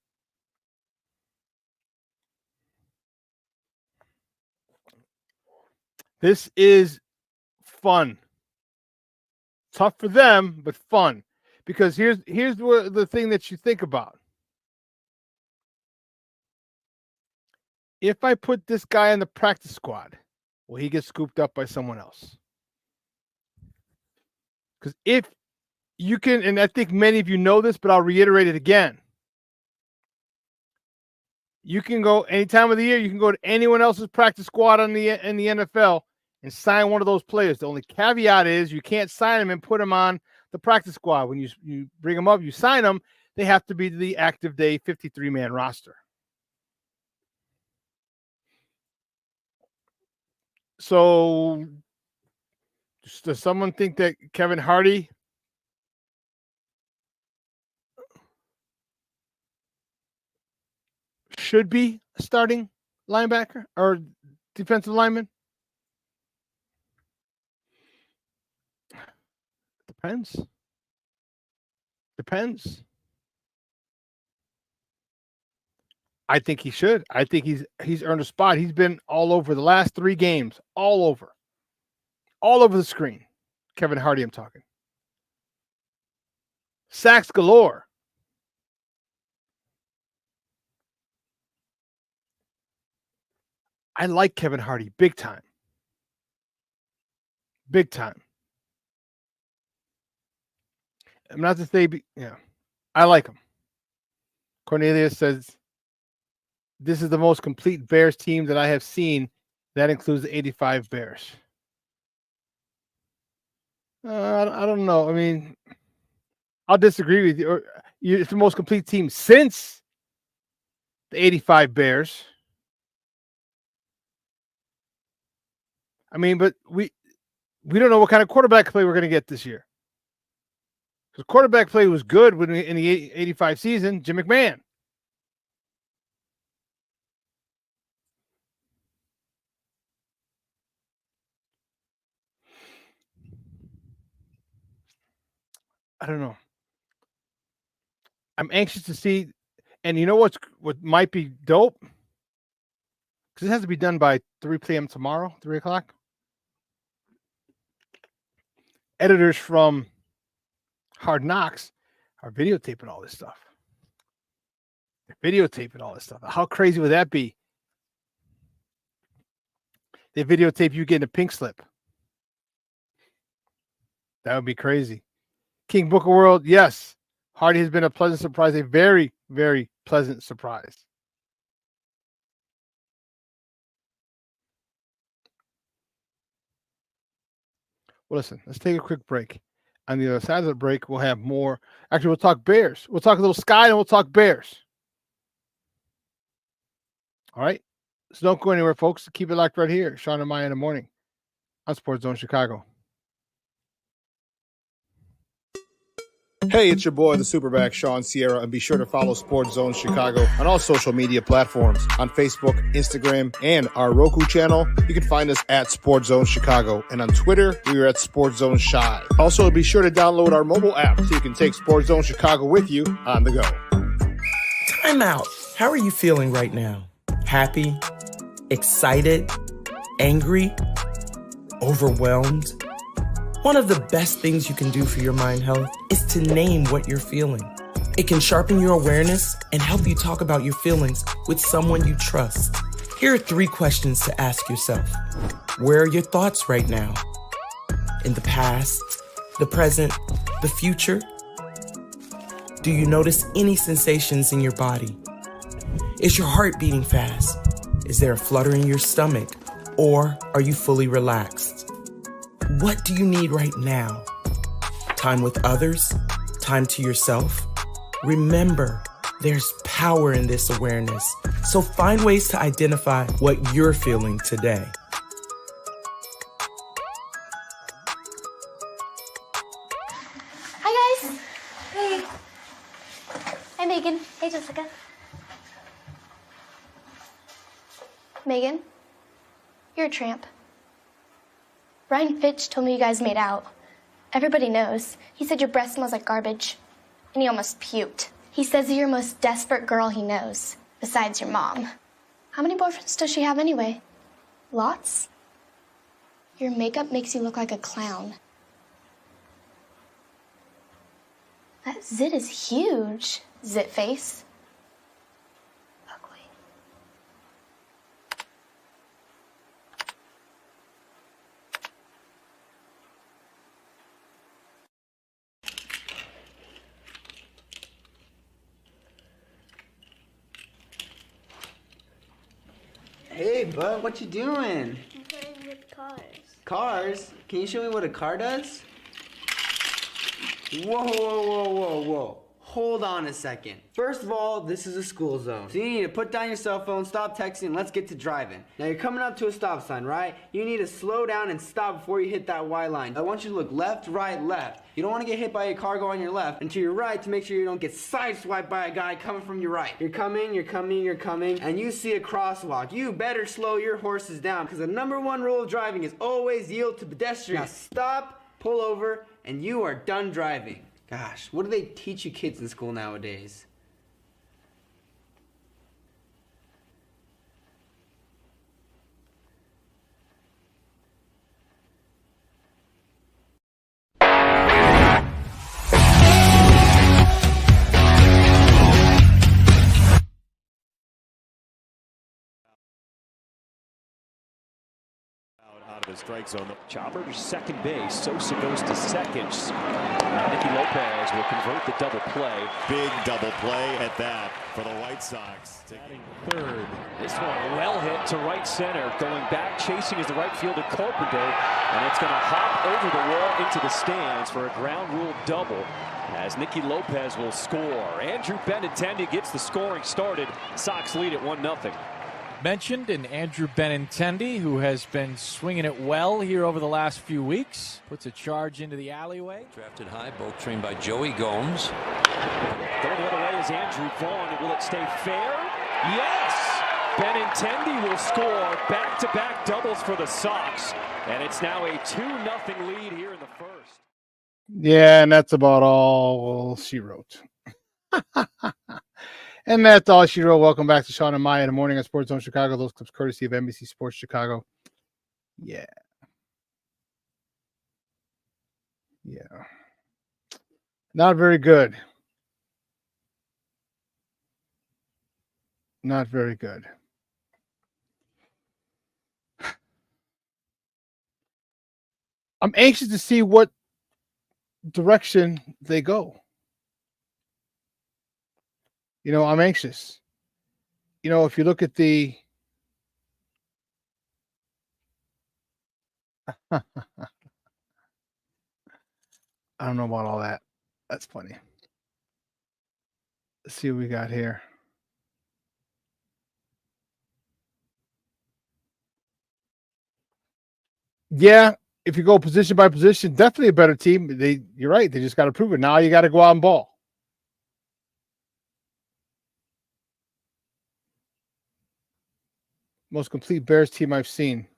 This is fun. Tough for them, but fun. Because here's the thing that you think about. If I put this guy in the practice squad, will he get scooped up by someone else? Because if you can, and I think many of you know this, but I'll reiterate it again. You can go any time of the year, you can go to anyone else's practice squad in the NFL and sign one of those players. The only caveat is you can't sign them and put them on the practice squad. When you bring them up, you sign them, they have to be the active day 53-man roster. So does someone think that Kevin Hardy should be a starting linebacker or defensive lineman? Depends. I think he should. I think he's earned a spot. He's been all over the last 3 games, all over the screen. Kevin Hardy, I'm talking. Sacks galore. I like Kevin Hardy big time. Big time. I'm not to say, I like him. Cornelius says, this is the most complete Bears team that I have seen. That includes the 85 Bears. I don't know. I mean, I'll disagree with you. It's the most complete team since the 85 Bears. I mean, but we don't know what kind of quarterback play we're going to get this year. Because quarterback play was good in the 85 season. Jim McMahon. I don't know. I'm anxious to see, and you know what might be dope? Because it has to be done by 3 p.m. tomorrow, 3 o'clock. Editors from Hard Knocks are videotaping all this stuff. How crazy would that be? They videotape you getting a pink slip. That would be crazy. King Booker World, yes. Hardy has been a pleasant surprise, a very, very pleasant surprise. Well, listen, let's take a quick break. On the other side of the break, we'll have more. Actually, we'll talk Bears. We'll talk a little Sky, and we'll talk Bears. All right? So don't go anywhere, folks. Keep it locked right here. Shawn and Maya in the morning on Sports Zone Chicago. Hey, it's your boy, the SuperBack, Shawn Sierra, and be sure to follow Sports Zone Chicago on all social media platforms, on Facebook, Instagram, and our Roku channel. You can find us at Sports Zone Chicago, and on Twitter, we are at Sports Zone Shy. Also, be sure to download our mobile app so you can take Sports Zone Chicago with you on the go. Time out. How are you feeling right now? Happy? Excited? Angry? Overwhelmed? One of the best things you can do for your mind health is to name what you're feeling. It can sharpen your awareness and help you talk about your feelings with someone you trust. Here are 3 questions to ask yourself. Where are your thoughts right now? In the past, the present, the future? Do you notice any sensations in your body? Is your heart beating fast? Is there a flutter in your stomach? Or are you fully relaxed? What do you need right now? Time with others? Time to yourself? Remember, there's power in this awareness. So find ways to identify what you're feeling today. Hi, guys. Hey. Hi, Megan. Hey, Jessica. Megan, you're a tramp. Ryan Fitch told me you guys made out. Everybody knows. He said your breath smells like garbage. And he almost puked. He says you're the most desperate girl he knows, besides your mom. How many boyfriends does she have anyway? Lots? Your makeup makes you look like a clown. That zit is huge, zit face. Ugly. Hey, bud, what you doing? I'm playing with cars. Cars? Can you show me what a car does? Whoa, whoa, whoa, whoa, whoa. Hold on a second. First of all, this is a school zone. So you need to put down your cell phone, stop texting, and let's get to driving. Now you're coming up to a stop sign, right? You need to slow down and stop before you hit that Y line. I want you to look left, right, left. You don't want to get hit by a car going on your left, and to your right to make sure you don't get sideswiped by a guy coming from your right. You're coming, and you see a crosswalk. You better slow your horses down, because the #1 rule of driving is always yield to pedestrians. Now stop, pull over, and you are done driving. Gosh, what do they teach you kids in school nowadays? Out of the strike zone. Chopper to second base. Sosa goes to second. Nicky Lopez will convert the double play. Big double play at that for the White Sox. Taking third. This one well hit to right center. Going back, chasing is the right fielder Carpenter. And it's going to hop over the wall into the stands for a ground rule double, as Nicky Lopez will score. Andrew Benintendi gets the scoring started. Sox lead at 1-0. Mentioned in Andrew Benintendi, who has been swinging it well here over the last few weeks. Puts a charge into the alleyway. Drafted high, both trained by Joey Gomes. Going the other way is Andrew Vaughn. Will it stay fair? Yes! Benintendi will score back-to-back doubles for the Sox. And it's now a 2-0 lead here in the first. Yeah, and that's about all she wrote. And that's all she wrote. Welcome back to Shawn and Maya in the morning on Sports Zone Chicago. Those clips courtesy of NBC Sports Chicago. Yeah. Yeah. Not very good. Not very good. I'm anxious to see what direction they go. You know, I'm anxious. You know, if you look at the I don't know about all that. That's funny. Let's see what we got here. Yeah, if you go position by position, definitely a better team. You're right. They just got to prove it. Now you got to go out and ball. Most complete Bears team I've seen.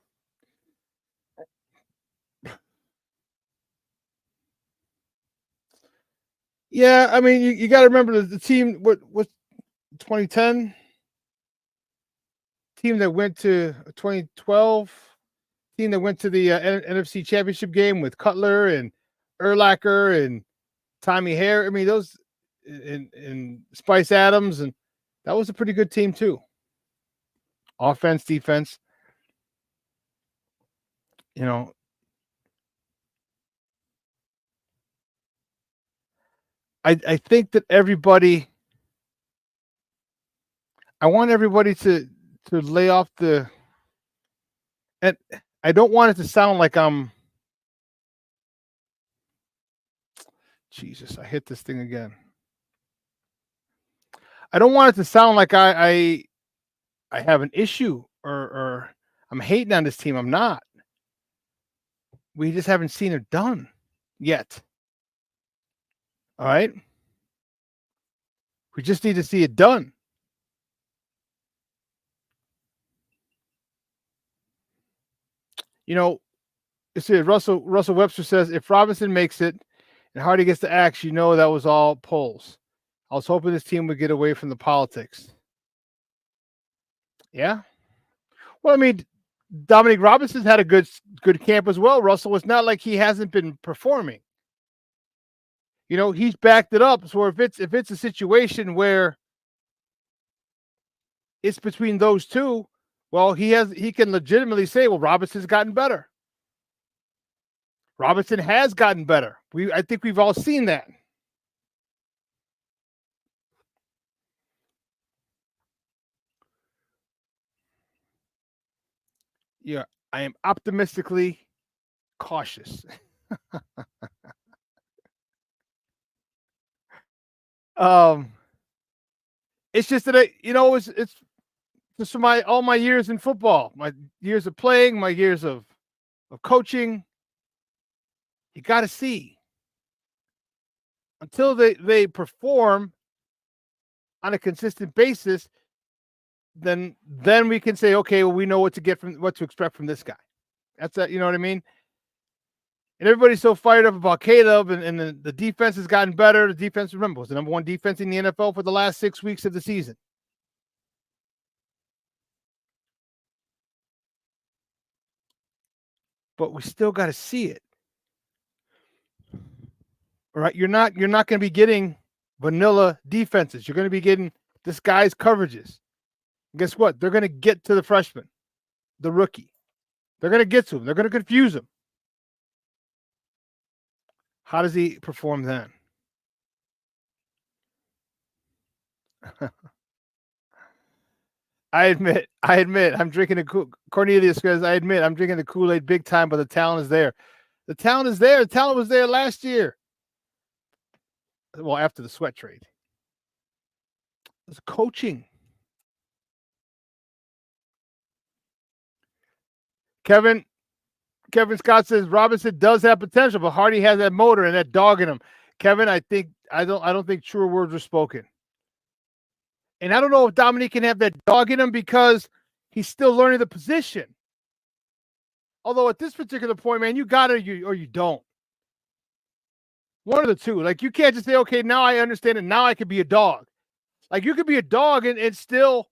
Yeah, I mean, you got to remember the team. What 2010 team that went to 2012 team that went to the NFC Championship game with Cutler and Urlacher and Tommy Hare. I mean, those and Spice Adams, and that was a pretty good team too. Offense, defense. You know, I think that everybody, I want everybody to lay off the, and I don't want it to sound like I'm, Jesus, I hit this thing again. I don't want it to sound like I have an issue or I'm hating on this team. I'm not. We just haven't seen it done yet. All right. We just need to see it done. You know, You see, Russell Webster says, if Robinson makes it and Hardy gets the axe, you know that was all polls. I was hoping this team would get away from the politics. Yeah. Well, I mean, Dominic Robinson's had a good camp as well, Russell. It's not like he hasn't been performing. You know, he's backed it up. So if it's a situation where it's between those two, well, he can legitimately say, well, Robinson's gotten better. Robinson has gotten better. I think we've all seen that. Yeah, I am optimistically cautious. It's just that it's just all my years in football, my years of playing, my years of coaching. You got to see until they perform on a consistent basis. Then we can say, okay, well, we know what to expect from this guy. That's that. You know what I mean? And everybody's so fired up about Caleb, and the defense has gotten better. The defense, remember, was the number 1 defense in the NFL for the last 6 weeks of the season. But we still got to see it. All right, you're not going to be getting vanilla defenses. You're going to be getting disguised coverages. And guess what? They're going to get to the freshman, the rookie. They're going to get to him. They're going to confuse him. How does he perform then? I admit, I'm drinking Cornelius says, I admit, I'm drinking the Kool-Aid big time, but the talent is there. The talent is there. The talent was there last year. Well, after the sweat trade. It's coaching. Kevin Scott says Robinson does have potential, but Hardy has that motor and that dog in him. Kevin, I don't think truer words are spoken. And I don't know if Dominique can have that dog in him because he's still learning the position. Although at this particular point, man, you got it or you don't. One of the two. Like, you can't just say, okay, now I understand it. Now I can be a dog. Like, you could be a dog and still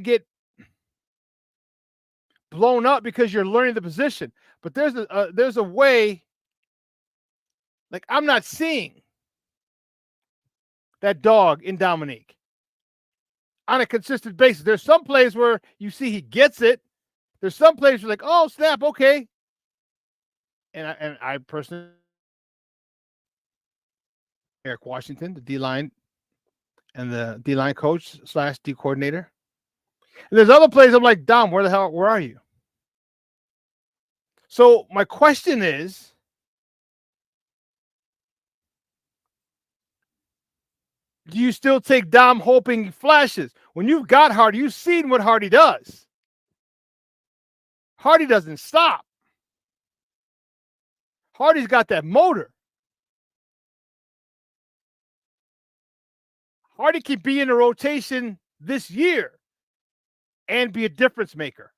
get blown up because you're learning the position. But there's a way. Like, I'm not seeing that dog in Dominique on a consistent basis. There's some plays where you see he gets it. There's some plays where like, oh snap, okay. And I personally, Eric Washington, the D-line and the D-line coach / D coordinator. And there's other plays I'm like, Dom, where are you? So my question is, do you still take Dom hoping he flashes? When you've got Hardy, you've seen what Hardy does. Hardy doesn't stop. Hardy's got that motor. Hardy can be in a rotation this year and be a difference maker.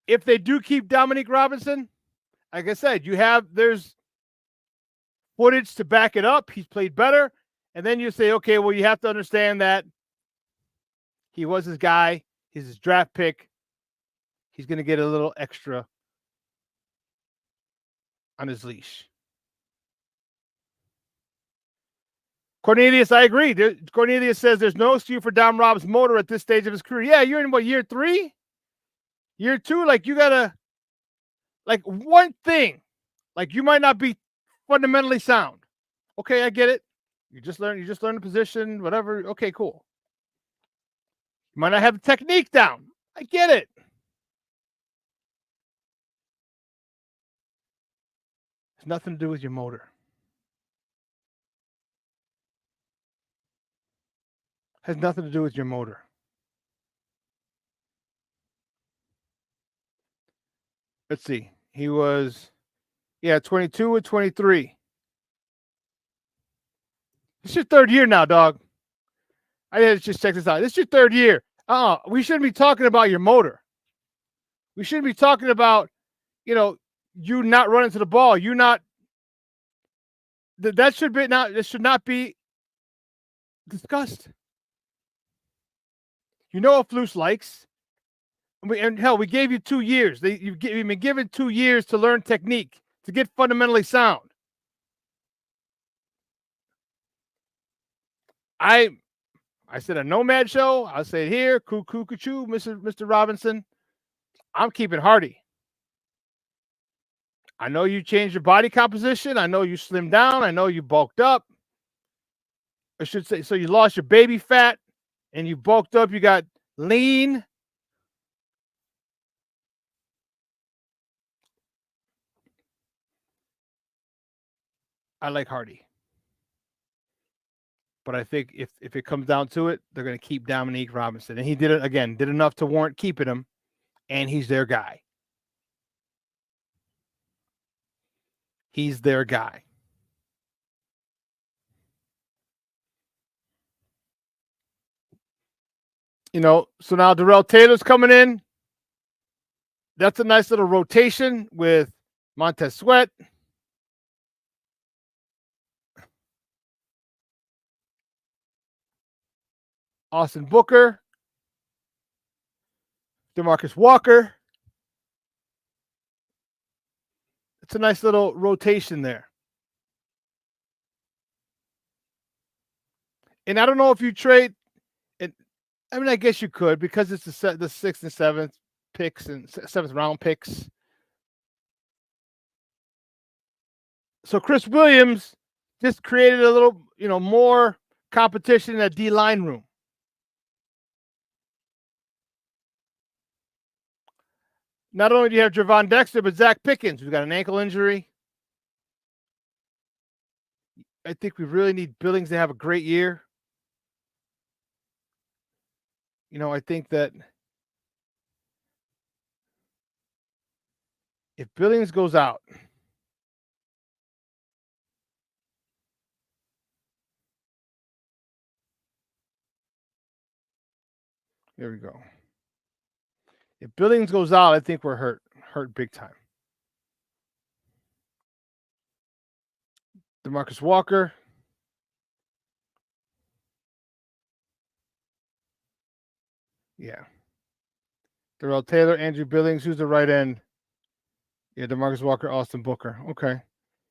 If they do keep Dominique Robinson, like I said, there's footage to back it up. He's played better. And then you say, okay, well, you have to understand that he was his guy. He's his draft pick. He's going to get a little extra on his leash. Cornelius, I agree. Cornelius says there's no excuse for Dom Rob's motor at this stage of his career. Yeah, you're in year 3? Year 2? Like, you got to, like, one thing. Like, you might not be fundamentally sound. Okay, I get it. You just learn the position, whatever. Okay, cool. You might not have the technique down. I get it. It's nothing to do with your motor. Has nothing to do with your motor. Let's see. He was, 22 and 23. This is your third year now, dog. I had to just check this out. This is your third year. We shouldn't be talking about your motor. We shouldn't be talking about, you not running to the ball. You not. That should be not. This should not be discussed. You know what Flus likes. And hell, we gave you 2 years. You've been given 2 years to learn technique, to get fundamentally sound. I said a Nomad show. I'll say it here. Cuckoo, Mr. Robinson. I'm keeping Hardy. I know you changed your body composition. I know you slimmed down. I know you bulked up. I should say, so you lost your baby fat and you bulked up. You got lean. I like Hardy. But I think if it comes down to it, they're going to keep Dominique Robinson. And he did enough to warrant keeping him, and he's their guy. He's their guy. So now Darrell Taylor's coming in. That's a nice little rotation with Montez Sweat. Austin Booker, DeMarcus Walker. It's a nice little rotation there. And I don't know if you trade it. I mean, I guess you could because it's the 6th and 7th picks and 7th round picks. So Chris Williams just created a little, more competition in that D line room. Not only do you have Gervon Dexter, but Zach Pickens, who's got an ankle injury. I think we really need Billings to have a great year. I think that if Billings goes out, there we go. If Billings goes out, I think we're hurt big time. DeMarcus Walker. Yeah. Darrell Taylor, Andrew Billings. Who's the right end? Yeah, DeMarcus Walker, Austin Booker. Okay.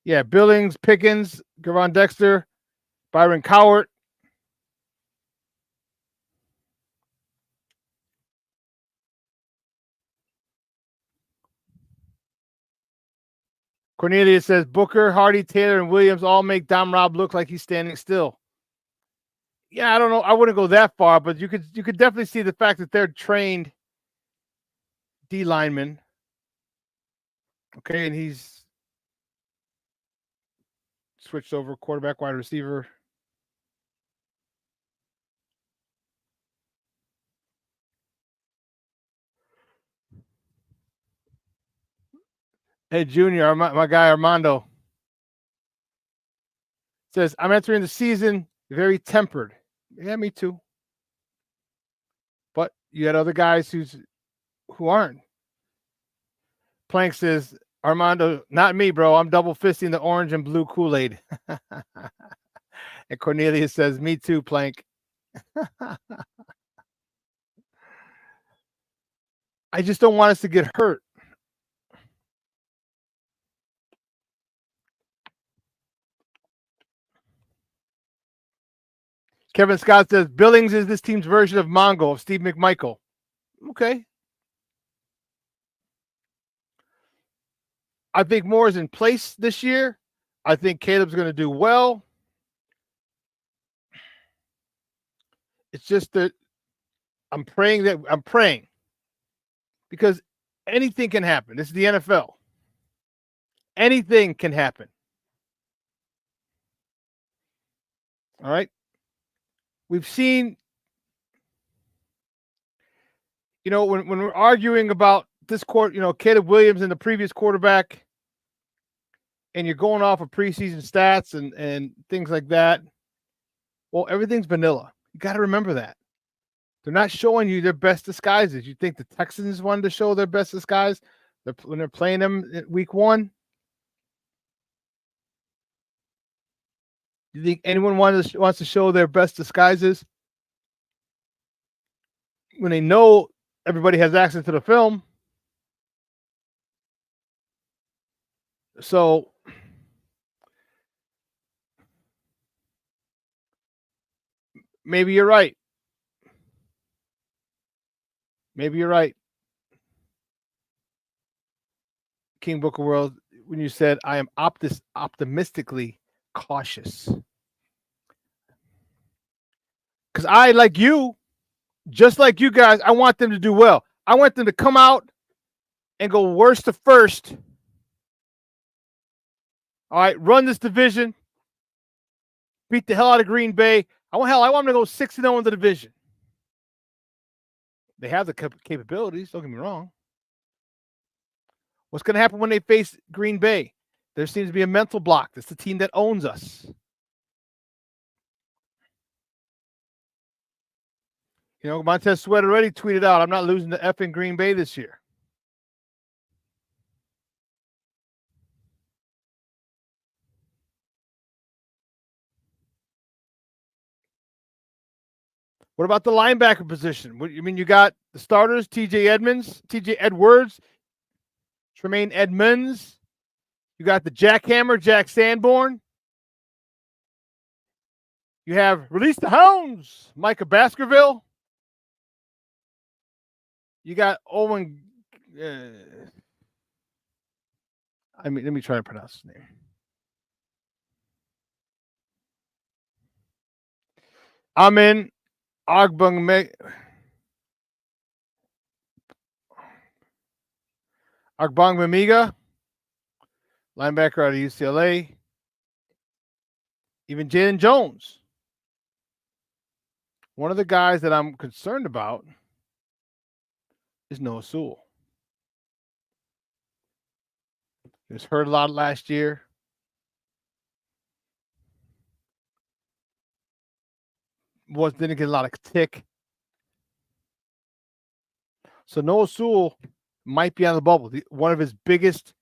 Yeah, Billings, Pickens, Gervon Dexter, Byron Cowart. Cornelius says Booker, Hardy, Taylor, and Williams all make Dom Rob look like he's standing still. Yeah, I don't know. I wouldn't go that far, but you could definitely see the fact that they're trained D linemen. Okay, and he's switched over quarterback, wide receiver. Hey, Junior, my guy Armando says, I'm entering the season very tempered. Yeah, me too. But you got other guys who aren't. Plank says, Armando, not me, bro. I'm double fisting the orange and blue Kool-Aid. And Cornelius says, me too, Plank. I just don't want us to get hurt. Kevin Scott says, Billings is this team's version of Mongo, of Steve McMichael. Okay. I think more is in place this year. I think Caleb's going to do well. It's just that I'm praying because anything can happen. This is the NFL. Anything can happen. All right. We've seen, when we're arguing about this Caleb Williams and the previous quarterback, and you're going off of preseason stats and things like that, Well, everything's vanilla. You got to remember that. They're not showing you their best disguises. You think the Texans wanted to show their best disguise when they're playing them in week 1? You think anyone wants to show their best disguises when they know everybody has access to the film? So maybe you're right. Maybe you're right, King Booker World, when you said I am optimistically cautious. Because I, like you, just like you guys, I want them to do well. I want them to come out and go worst to first. All right, run this division, beat the hell out of Green Bay. I want them to go 6-0 in the division. They have the capabilities, don't get me wrong. What's going to happen when they face Green Bay? There seems to be a mental block. That's the team that owns us. You know, Montez Sweat already tweeted out, I'm not losing to effing Green Bay this year. What about the linebacker position? You mean you got the starters, TJ Edwards, Tremaine Edmonds. You got the jackhammer, Jack Sanborn. You have Release the Hounds, Micah Baskerville. You got Owen. Let me try to pronounce his name. Amin Agbangbemiga, linebacker out of UCLA. Even Jalen Jones. One of the guys that I'm concerned about is Noah Sewell. He was hurt a lot last year. Didn't get a lot of tick. So Noah Sewell might be on the bubble. One of his biggest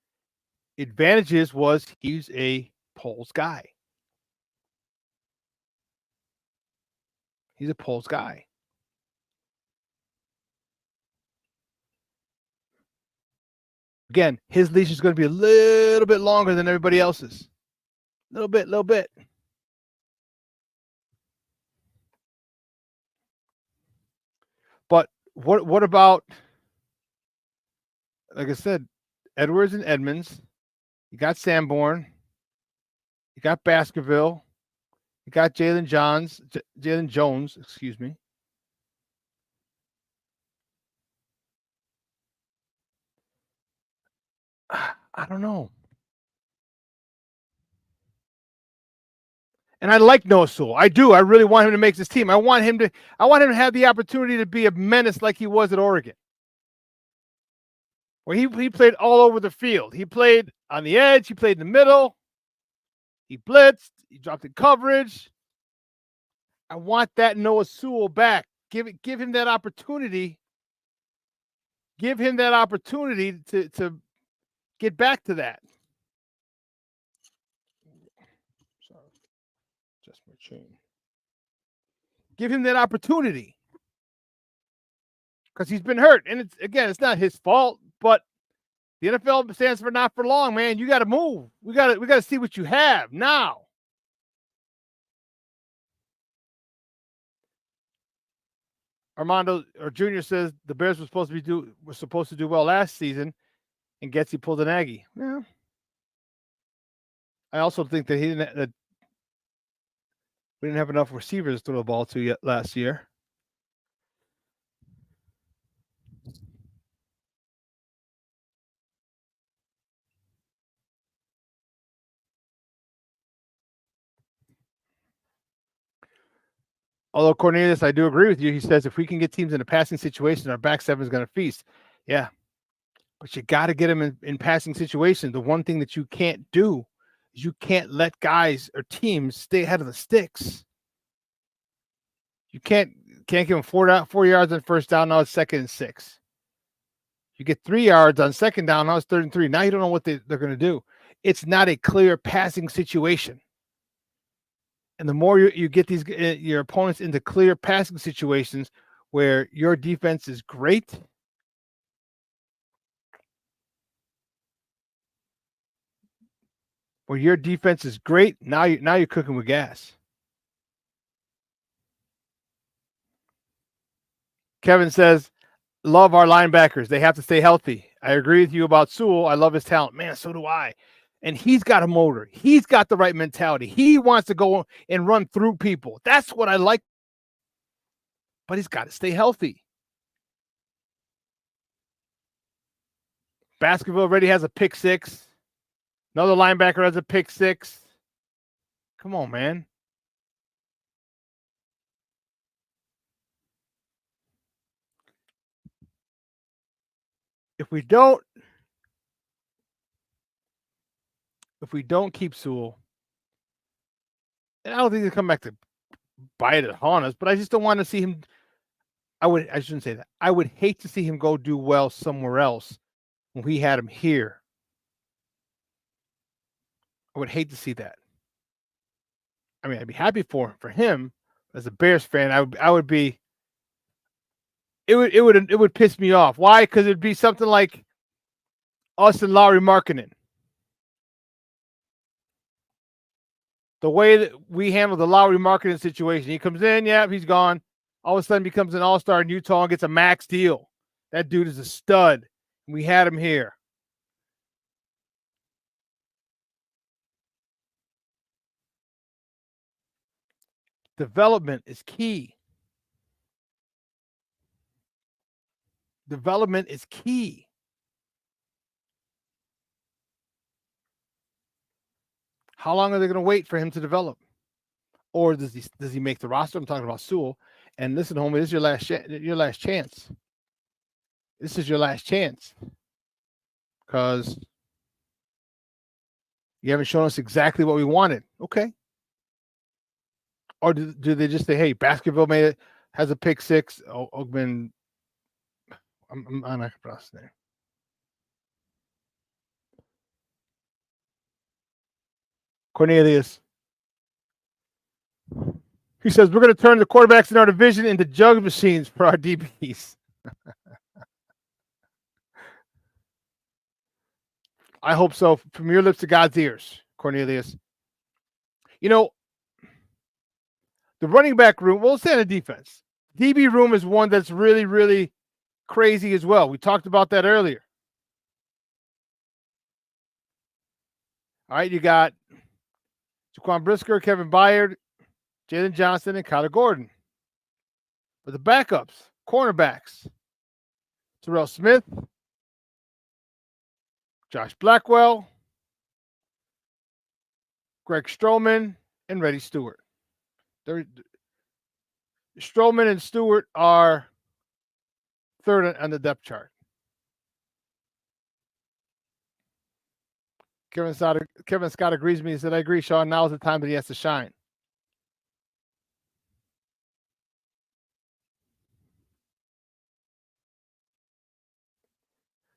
advantages was he's a Poles guy. He's a Poles guy. Again, his leash is going to be a little bit longer than everybody else's. Little bit. But what about, like I said, Edwards and Edmonds? You got Sanborn. You got Baskerville. You got Jalen Jones, excuse me. I don't know. And I like Noah Sewell. I do. I really want him to make this team. I want him to have the opportunity to be a menace like he was at Oregon. Where he played all over the field. He played on the edge. He played in the middle. He blitzed. He dropped in coverage. I want that Noah Sewell back. Give him that opportunity. Give him that opportunity to get back to that. Sorry. Just my chain. Give him that opportunity. Because he's been hurt. And it's not his fault, but the NFL stands for not for long, man. You got to move. We got to see what you have now. Armando or Junior says the Bears were supposed to do well last season, and Getsy pulled an Aggie. Yeah. I also think that we didn't have enough receivers to throw the ball to yet last year. Although Cornelius, I do agree with you. He says if we can get teams in a passing situation, our back seven is going to feast. Yeah. But you got to get them in passing situations. The one thing that you can't do is you can't let guys or teams stay ahead of the sticks. You can't give him 4 yards on first down. Now it's 2nd and 6. You get 3 yards on second down. Now it's 3rd and 3. Now you don't know what they're going to do. It's not a clear passing situation. And the more you get your opponents into clear passing situations where your defense is great, now you're cooking with gas. Kevin says, love our linebackers. They have to stay healthy. I agree with you about Sewell. I love his talent. Man, so do I. And he's got a motor. He's got the right mentality. He wants to go and run through people. That's what I like. But he's got to stay healthy. Baskerville already has a pick 6. Another linebacker has a pick 6. Come on, man. If we don't keep Sewell, and I don't think he'll come back to bite it on us, but I just don't want to see him. I shouldn't say that. I would hate to see him go do well somewhere else when we had him here. I would hate to see that. I mean, I'd be happy for him as a Bears fan. I would be. It would piss me off. Why? Because it'd be something like us and Lauri Markkanen. The way that we handle the Lauri Markkanen situation, he comes in, yeah, he's gone. All of a sudden becomes an all-star in Utah and gets a max deal. That dude is a stud. We had him here. Development is key. Development is key. How long are they going to wait for him to develop? Or does he make the roster? I'm talking about Sewell. And listen, homie, this is your last chance. This is your last chance. Because you haven't shown us exactly what we wanted. Okay. Or do they just say, hey, Baskerville has a pick 6. Ogman, I'm not going to pronounce his name. Cornelius. He says, we're going to turn the quarterbacks in our division into jug machines for our DBs. I hope so. From your lips to God's ears, Cornelius. You know, the running back room, well, let's say on the defense. DB room is one that's really, really crazy as well. We talked about that earlier. All right, you got Jaquan Brisker, Kevin Byard, Jalen Johnson, and Kyler Gordon. But the backups, cornerbacks, Terrell Smith, Josh Blackwell, Greg Stroman, and Reddy Stewart. Stroman and Stewart are third on the depth chart. Kevin Scott agrees with me. He said, I agree, Shawn. Now is the time that he has to shine.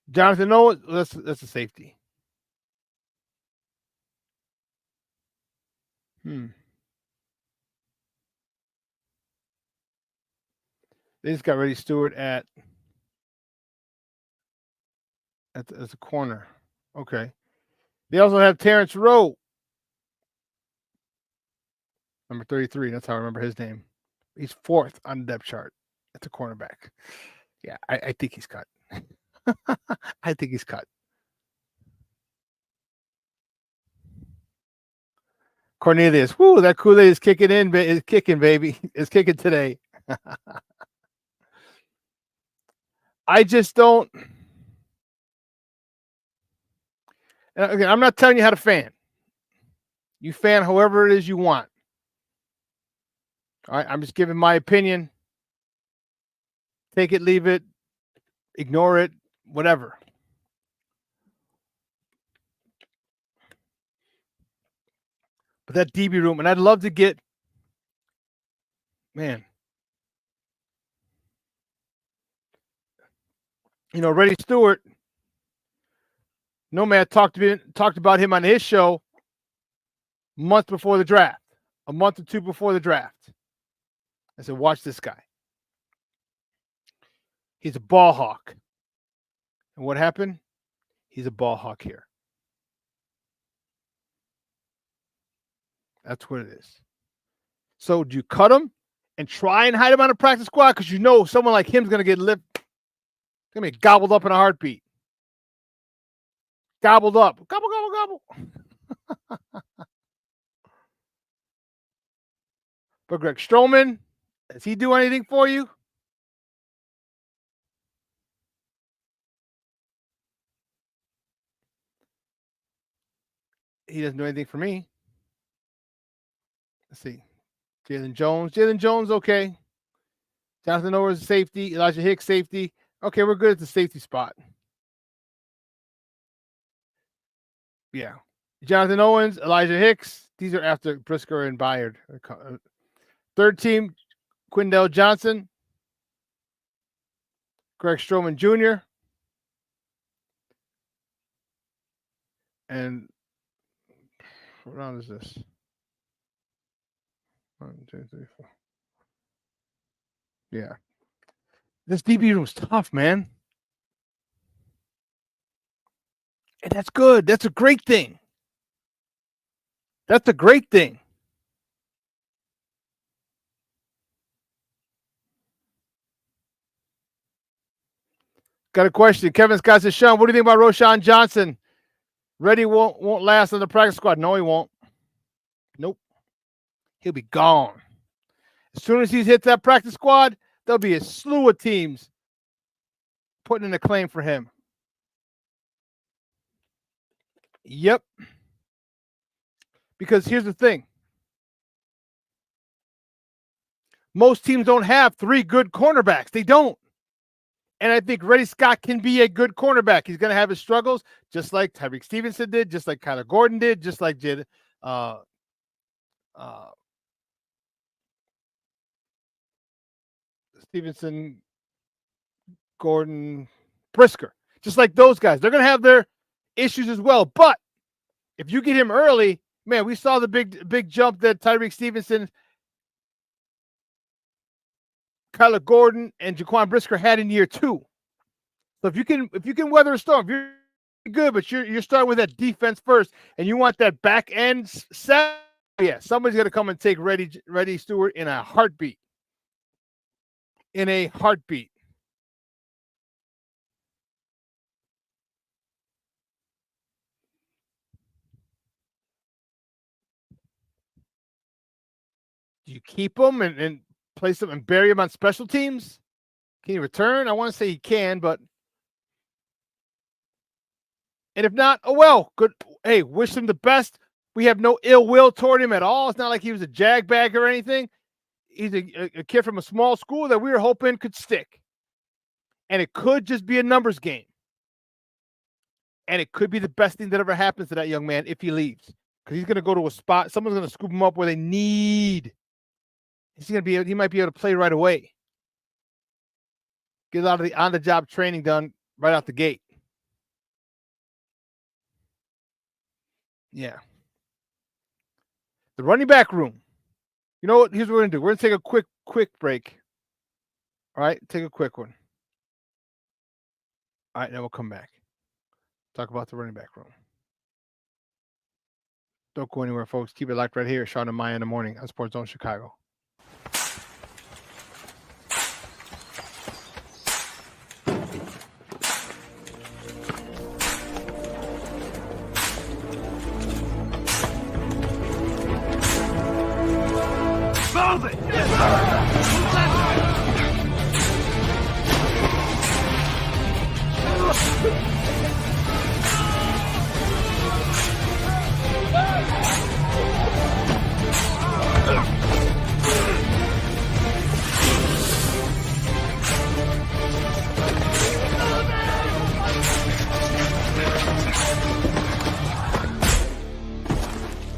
Jonathan, no, that's a safety. They just got Reddy Stewart as a corner. Okay. They also have Terrence Rowe, number 33. That's how I remember his name. He's 4th on the depth chart. That's a cornerback. Yeah, I think he's cut. I think he's cut. Cornelius, woo, that Kool-Aid is kicking in, is kicking, baby. It's kicking today. I just don't. And again, I'm not telling you how to fan. You fan however it is you want. All right, I'm just giving my opinion. Take it, leave it, ignore it, whatever. But that DB room, and I'd love to get, man, You know, Reddy Stewart, Nomad talked about him on his show a month before the draft, a month or two before the draft. I said, watch this guy. He's a ball hawk. And what happened? He's a ball hawk here. That's what it is. So do you cut him and try and hide him on a practice squad? Because you know someone like him is going to get going to be gobbled up in a heartbeat. Gobbled up. Gobble, gobble, gobble. But Greg Stroman, does he do anything for you? He doesn't do anything for me. Let's see. Jalen Jones, okay. Jonathan Owens, safety. Elijah Hicks, safety. Okay, we're good at the safety spot. Yeah. Jonathan Owens, Elijah Hicks. These are after Brisker and Byard. Third team, Quindell Johnson. Greg Stroman Jr. And what round is this? 1, 2, 3, 4. Yeah. This DB room is tough, man. And that's good. That's a great thing. That's a great thing. Got a question. Kevin Scott says, Shawn, what do you think about Roschon Johnson? Reddy won't last on the practice squad. No, he won't. Nope. He'll be gone. As soon as he hits that practice squad, there'll be a slew of teams putting in a claim for him. Yep. Because here's the thing. Most teams don't have 3 good cornerbacks. They don't. And I think Reddy Scott can be a good cornerback. He's going to have his struggles, just like Tyreek Stevenson did, just like Kyler Gordon did, just like Stevenson, Gordon, Brisker. Just like those guys. They're going to have their issues as well. But if you get him early, man, we saw the big jump that Tyreek Stevenson, Kyler Gordon, and Jaquan Brisker had in year 2. So if you can weather a storm, if you're good, but you're starting with that defense first, and you want that back end set, yeah, somebody's gonna come and take Reddy Stewart in a heartbeat. In a heartbeat. Do you keep him and place him and bury him on special teams? Can he return? I want to say he can, but and if not, oh well, good. Hey, wish him the best. We have no ill will toward him at all. It's not like he was a jag bag or anything. He's a kid from a small school that we were hoping could stick. And it could just be a numbers game. And it could be the best thing that ever happens to that young man if he leaves. Because he's going to go to a spot. Someone's going to scoop him up where they need. He might be able to play right away. Get a lot of the on-the-job training done right out the gate. Yeah. The running back room. You know what? Here's what we're going to do. We're going to take a quick break. All right? Take a quick one. All right, then we'll come back. Talk about the running back room. Don't go anywhere, folks. Keep it locked right here. Shawn and Maya in the morning on Sports Zone Chicago. Move it!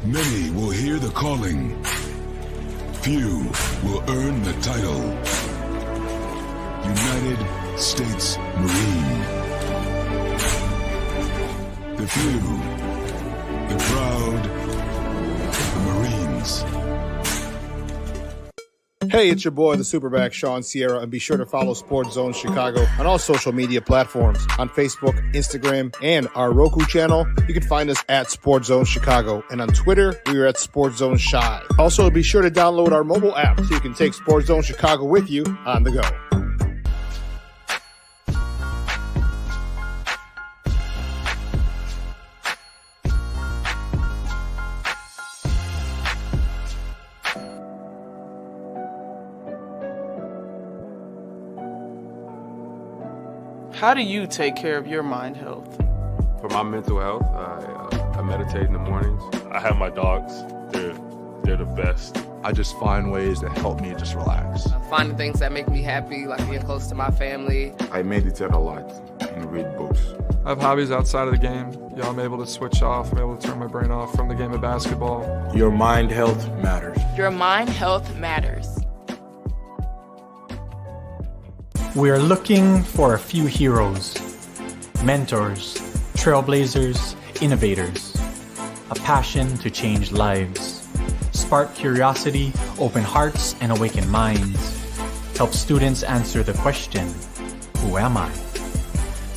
Many will hear the calling. Few will earn the title. United States Marine. The few, the proud, the Marines. Hey, it's your boy, the SuperBack, Shawn, and be sure to follow Sports Zone Chicago on all social media platforms. On Facebook, Instagram, and our Roku channel, you can find us at Sports Zone Chicago. And on Twitter, we are at Sports Zone Shy. Also, be sure to download our mobile app so you can take Sports Zone Chicago with you on the go. How do you take care of your mind health? For my mental health, I meditate in the mornings. I have my dogs. They're the best. I just find ways that help me just relax. Finding things that make me happy, like being close to my family. I meditate a lot and read books. I have hobbies outside of the game. I'm able to switch off. I'm able to turn my brain off from the game of basketball. Your mind health matters. Your mind health matters. We are looking for a few heroes, mentors, trailblazers, innovators, a passion to change lives, spark curiosity, open hearts, and awaken minds, help students answer the question, who am I?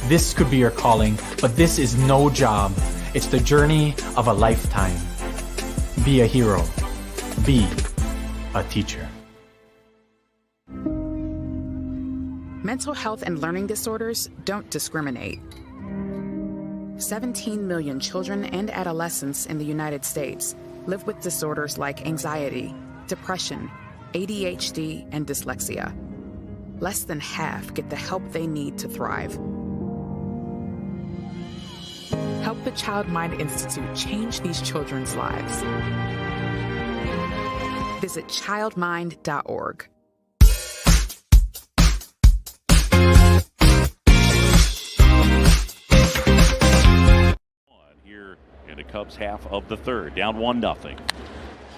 This could be your calling, but this is no job. It's the journey of a lifetime. Be a hero. Be a teacher. Mental health and learning disorders don't discriminate. 17 million children and adolescents in the United States live with disorders like anxiety, depression, ADHD, and dyslexia. Less than half get the help they need to thrive. Help the Child Mind Institute change these children's lives. Visit childmind.org. In the Cubs half of the third, down 1-0.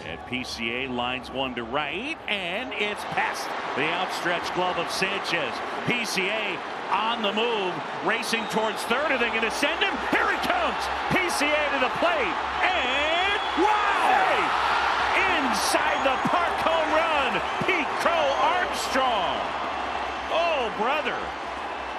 And PCA lines one to right, and it's past the outstretched glove of Sanchez. PCA on the move, racing towards third. Are they going to send him? Here he comes! PCA to the plate, and wow! Inside the park home run, Pete Crow Armstrong. Oh, brother,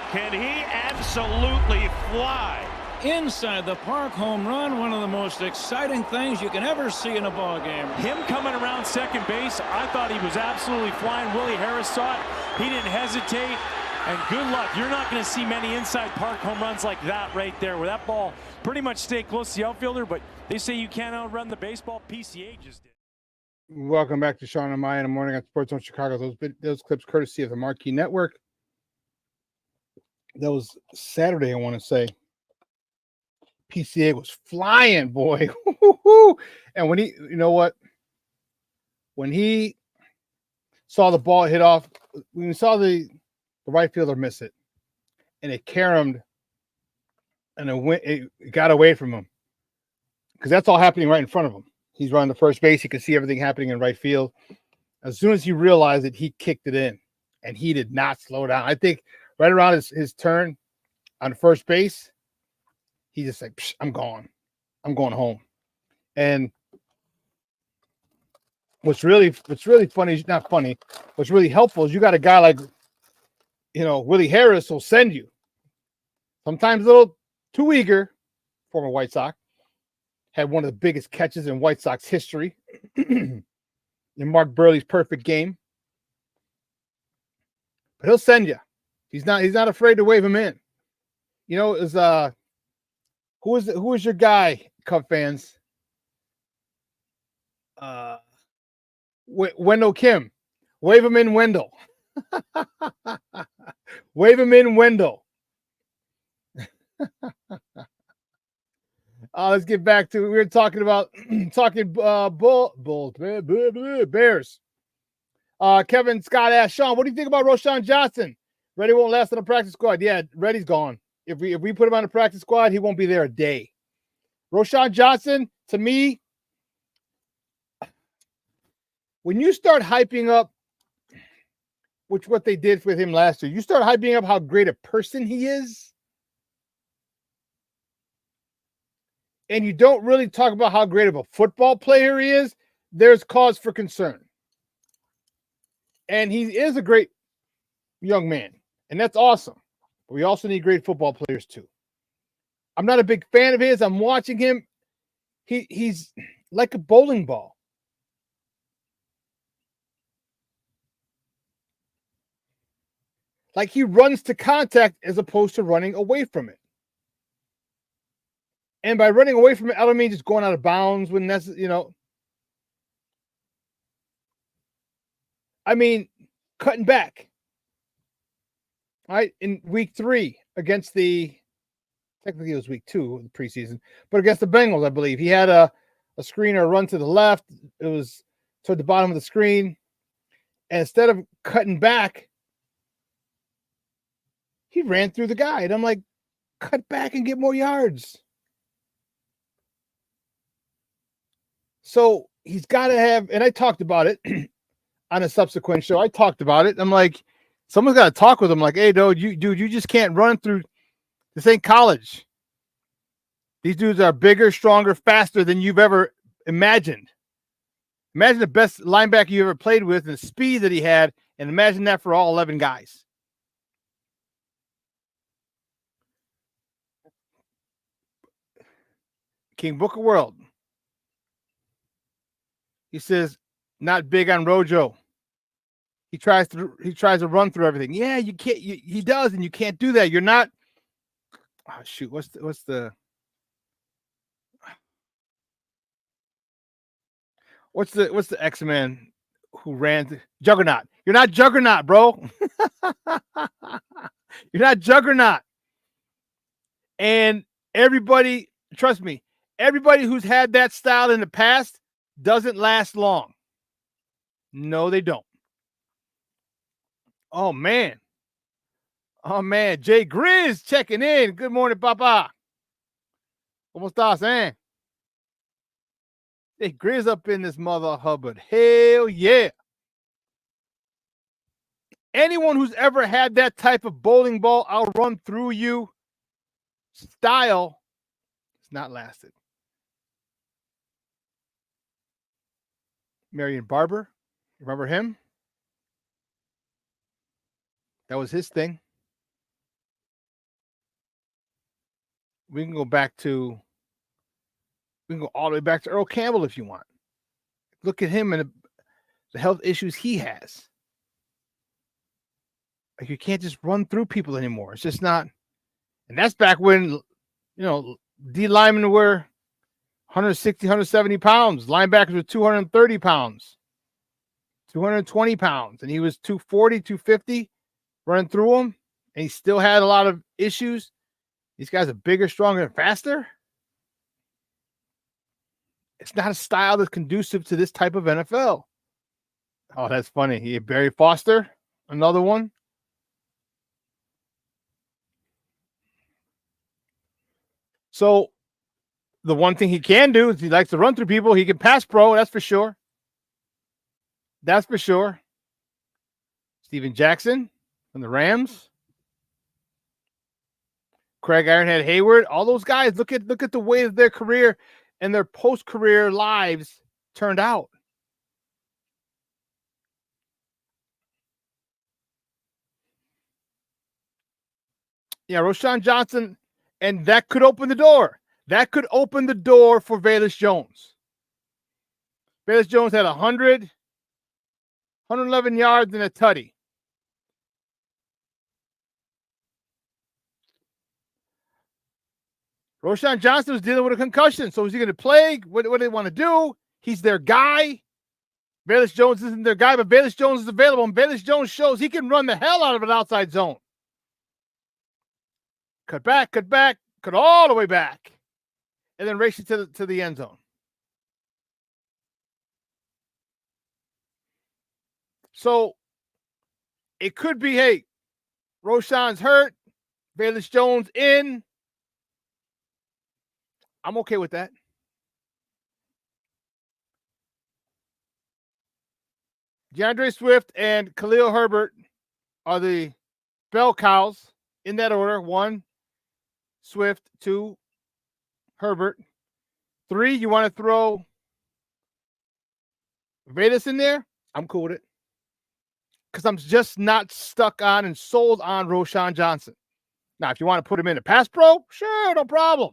can he absolutely fly? Inside the park home run, one of the most exciting things you can ever see in a ball game. Him coming around second base, I thought he was absolutely flying. Willie Harris saw it. He didn't hesitate. And good luck. You're not going to see many inside park home runs like that right there, where that ball pretty much stayed close to the outfielder, but they say you can't outrun the baseball. PCA just did. Welcome back to Shawn and Maya in the morning on Sports Zone Chicago. Those clips courtesy of the Marquee Network. That was Saturday, I want to say. PCA was flying, boy. And when he, you know what? When he saw the ball hit off, when he saw the right fielder miss it, and it caromed, and it got away from him, because that's all happening right in front of him. He's running the first base. He could see everything happening in right field. As soon as he realized it, he kicked it in, and he did not slow down. I think right around his turn on first base, he just like, I'm gone. I'm going home. And what's really funny, not funny, what's really helpful is you got a guy like, Willie Harris will send you. Sometimes a little too eager, former White Sox. Had one of the biggest catches in White Sox history in Mark Burley's perfect game. But he'll send you. He's not afraid to wave him in. Who is your guy, Cub fans? Wendell Kim. Wave him in, Wendell. Wave him in, Wendell. Let's get back to, we were talking about Bears. Kevin Scott asked Shawn, what do you think about Roschon Johnson? Reddy won't last on the practice squad. Yeah, Reddy's gone. If we put him on the practice squad, he won't be there a day. Roschon Johnson, to me, when you start hyping up which what they did with him last year. You start hyping up how great a person he is, and you don't really talk about how great of a football player he is, there's cause for concern. And he is a great young man, and that's awesome. But we also need great football players too. I'm not a big fan of his. I'm watching him. He's like a bowling ball. Like he runs to contact as opposed to running away from it. And by running away from it, I don't mean just going out of bounds when necessary, I mean cutting back. All right, in week 3 against technically it was week 2 of the preseason, but against the Bengals, I believe. He had a screen or a run to the left. It was toward the bottom of the screen. And instead of cutting back, he ran through the guy. And I'm like, cut back and get more yards. So he's got to have, and I talked about it on a subsequent show. I talked about it. I'm like, someone's got to talk with him. Like, hey, dude, you just can't run through. This ain't college. These dudes are bigger, stronger, faster than you've ever imagined. Imagine the best linebacker you ever played with and the speed that he had, and imagine that for all 11 guys. King Booker World. He says, not big on Rojo. He tries to run through everything. Yeah, you can't. He does, and you can't do that. You're not. Oh shoot! What's the X-Men who ran Juggernaut? You're not Juggernaut, bro. You're not Juggernaut. And everybody, trust me, everybody who's had that style in the past doesn't last long. No, they don't. Oh man. Jay Grizz checking in. Good morning, Papa. ¿Cómo estás, eh? Hey, Grizz up in this mother Hubbard. Hell yeah. Anyone who's ever had that type of bowling ball, I'll run through you style, it's not lasted. Marion Barber, remember him? That was his thing. We can go all the way back to Earl Campbell if you want. Look at him and the health issues he has. Like you can't just run through people anymore. It's just not. And that's back when, D linemen were 160, 170 pounds. Linebackers were 230 pounds, 220 pounds. And he was 240, 250 running through them. And he still had a lot of issues. These guys are bigger, stronger, and faster. It's not a style that's conducive to this type of NFL. Oh, that's funny. He had Barry Foster, another one. So the one thing he can do is he likes to run through people. He can pass pro, that's for sure. That's for sure. Steven Jackson from the Rams. Craig Ironhead Hayward. All those guys, look at the way that their career and their post-career lives turned out. Yeah, Roshan Johnson, and that could open the door. That could open the door for Velus Jones. Velus Jones had 111 yards and a tutty. Roshan Johnson was dealing with a concussion. So is he going to play? What do they want to do? He's their guy. Velus Jones isn't their guy, but Velus Jones is available. And Velus Jones shows he can run the hell out of an outside zone. Cut back, cut all the way back. And then race it to the end zone. So it could be, hey, Roshan's hurt. Velus Jones in. I'm okay with that. DeAndre Swift and Khalil Herbert are the bell cows in that order. 1, Swift. 2, Herbert. 3, you want to throw Vedas in there? I'm cool with it. Because I'm just not stuck on and sold on Roshan Johnson. Now, if you want to put him in a pass pro, sure, no problem.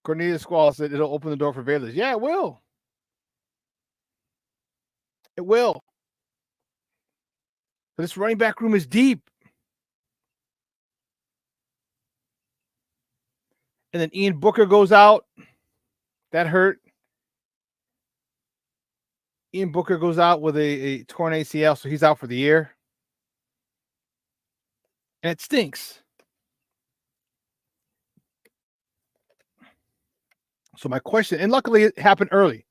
Cornelius Squall said it'll open the door for Vedas. Yeah, it will. It will. But this running back room is deep. And then Ian Booker goes out. That hurt. Ian Booker goes out with a torn ACL, so he's out for the year. And it stinks. So my question, and luckily it happened early.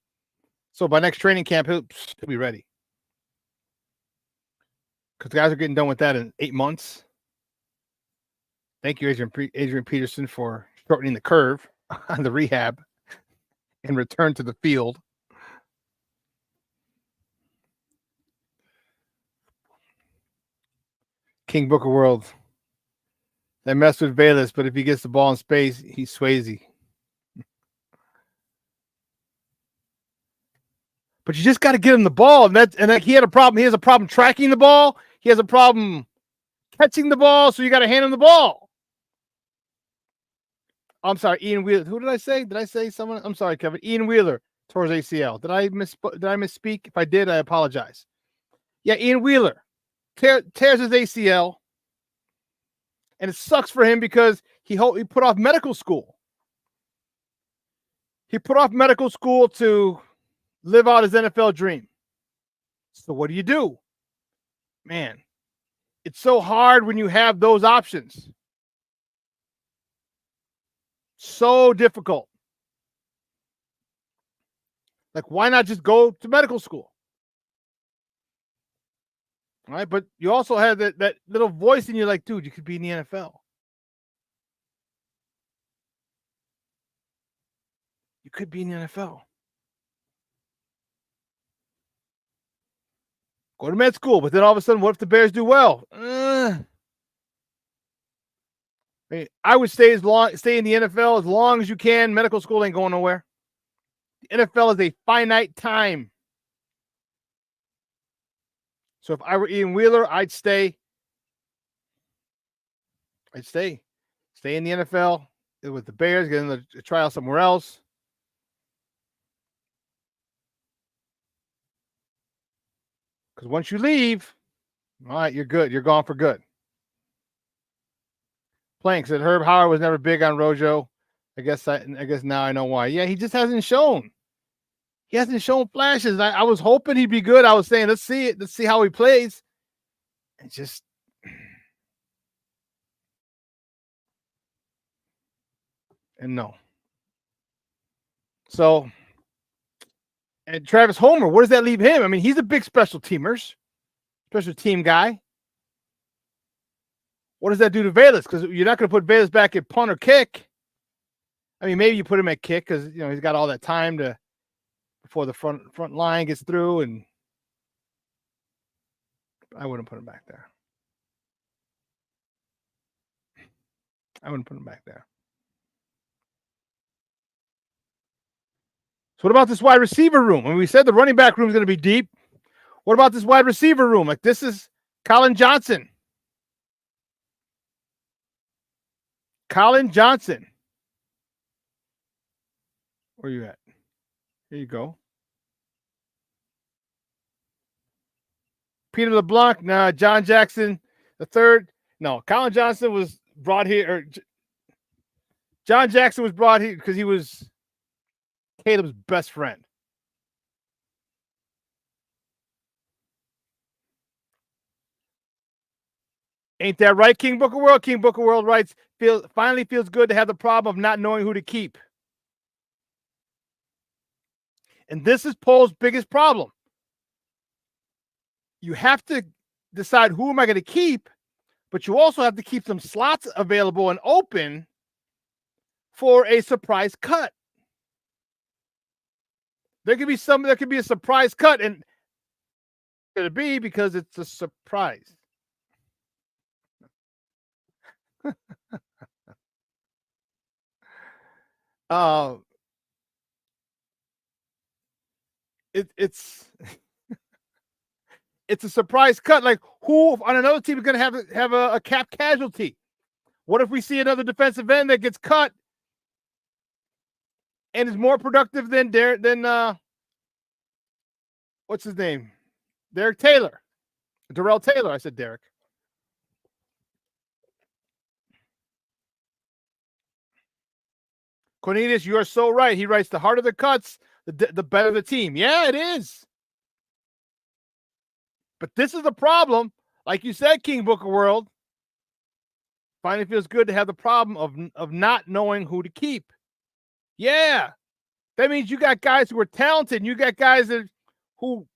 So by next training camp, he'll be ready. Because the guys are getting done with that in 8 months. Thank you, Adrian Peterson, for shortening the curve on the rehab and return to the field. King Booker World. They mess with Bayless, but if he gets the ball in space, he's Swayze. But you just got to get him the ball, and he had a problem. He has a problem tracking the ball. He has a problem catching the ball, so you got to hand him the ball. I'm sorry, Ian Wheeler. Who did I say? Did I say someone? I'm sorry, Kevin. Ian Wheeler tore his ACL. Did I misspeak? If I did, I apologize. Yeah, Ian Wheeler tears his ACL, and it sucks for him because he put off medical school. He put off medical school to live out his NFL dream. So what do? Man, it's so hard when you have those options. So difficult. Like, why not just go to medical school? All right, but you also have that little voice in you like, dude, you could be in the NFL. You could be in the NFL. Go to med school, but then all of a sudden, what if the Bears do well? I would stay in the NFL as long as you can. Medical school ain't going nowhere. The NFL is a finite time. So if I were Ian Wheeler, I'd stay. Stay in the NFL with the Bears, get in the trial somewhere else. Because once you leave, all right, you're good. You're gone for good. Plank said Herb Howard was never big on Rojo. I guess now I know why. Yeah, he just hasn't shown. He hasn't shown flashes. I was hoping he'd be good. I was saying, let's see it. Let's see how he plays. And just no. So, and Travis Homer, where does that leave him? I mean, he's a big special team guy. What does that do to Velas? Because you're not going to put Velas back at punt or kick. I mean, maybe you put him at kick because he's got all that time before the front line gets through, and I wouldn't put him back there. So what about this wide receiver room? I mean, we said the running back room is going to be deep. What about this wide receiver room? Like, this is Colin Johnson. Where are you at? Here you go. Peter LeBlanc. Nah, John Jackson the third. No, Colin Johnson was brought here. Or John Jackson was brought here because he was Caleb's best friend. Ain't that right, King Booker World? King Booker World writes, finally feels good to have the problem of not knowing who to keep. And this is Pole's biggest problem. You have to decide who am I going to keep, but you also have to keep some slots available and open for a surprise cut. There could be some. There could be a surprise cut, and could it be because it's a surprise? It's it's a surprise cut. Like, who on another team is going to have a cap casualty? What if we see another defensive end that gets cut and is more productive than what's his name? Derek Taylor. Darrell Taylor. I said Derek. Cornelius, you are so right. He writes, the harder the cuts, the better the team. Yeah, it is. But this is the problem. Like you said, King Booker World, finally feels good to have the problem of not knowing who to keep. Yeah. That means you got guys who are talented. And you got guys who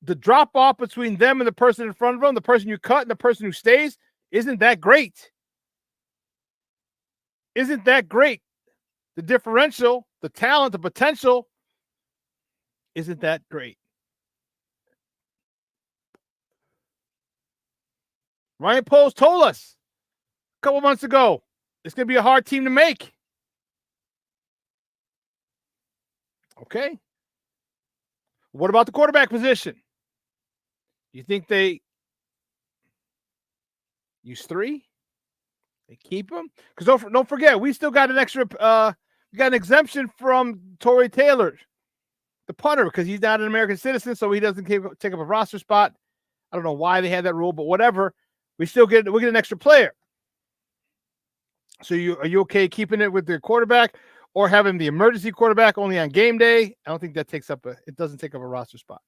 the drop off between them and the person in front of them, the person you cut and the person who stays, isn't that great. Isn't that great? The differential, the talent, the potential, isn't that great? Ryan Poles told us a couple months ago, it's going to be a hard team to make. Okay. What about the quarterback position? You think they use 3? They keep him? Because don't forget, we still got an extra we got an exemption from Torrey Taylor, the punter, because he's not an American citizen, so he doesn't take up a roster spot. I don't know why they had that rule, but whatever. We get an extra player. So are you okay keeping it with the quarterback or having the emergency quarterback only on game day? I don't think that it doesn't take up a roster spot.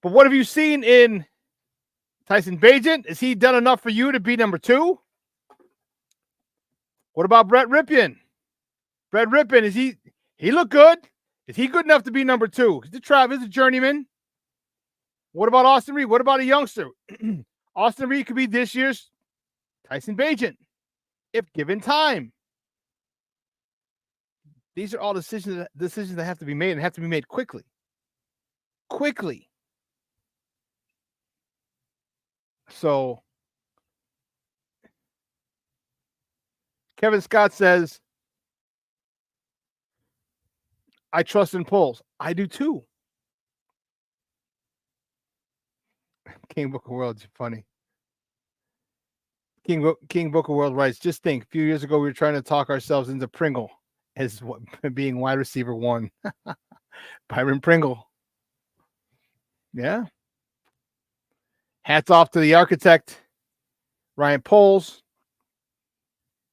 But what have you seen in Tyson Bagent? Has he done enough for you to be number 2? What about Brett Ripien? Brett Ripien, he look good? Is he good enough to be number 2? He's a journeyman. What about Austin Reed? What about a youngster? Austin Reed could be this year's Tyson Bagent if given time. These are all decisions that have to be made and have to be made quickly. Quickly. So Kevin Scott says, I trust in polls. I do too. King Booker World is funny. King Booker World writes, just think, a few years ago we were trying to talk ourselves into Pringle as being wide receiver 1. Byron Pringle. Yeah. Hats off to the architect, Ryan Poles.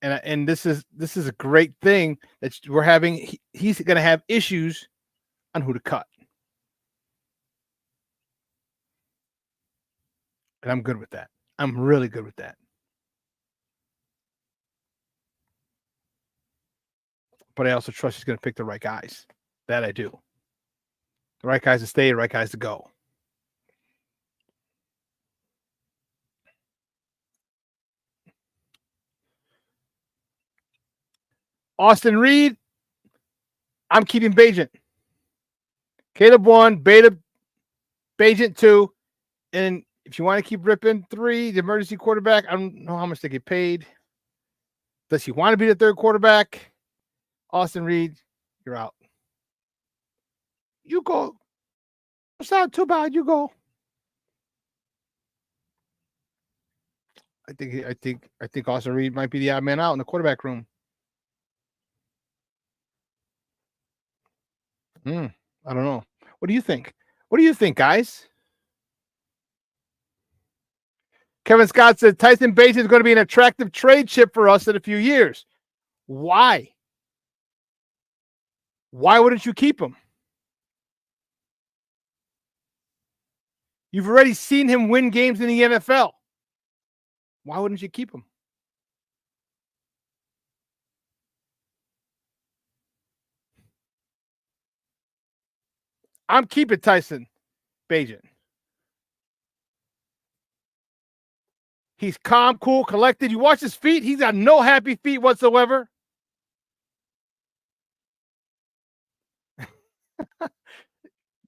And this is a great thing that we're having. He's going to have issues on who to cut. And I'm good with that. I'm really good with that. But I also trust he's going to pick the right guys. That I do. The right guys to stay, the right guys to go. Austin Reed, I'm keeping Bagent. Caleb 1, Bagent 2. And if you want to keep Ripien 3, the emergency quarterback, I don't know how much they get paid. Does he want to be the 3rd quarterback? Austin Reed, you're out. You go. It's not too bad. You go. I think Austin Reed might be the odd man out in the quarterback room. I don't know. What do you think? What do you think, guys? Kevin Scott said Tyson Bagent is going to be an attractive trade chip for us in a few years. Why? Why wouldn't you keep him? You've already seen him win games in the NFL. Why wouldn't you keep him? I'm keeping Tyson Bagent. He's calm, cool, collected. You watch his feet. He's got no happy feet whatsoever.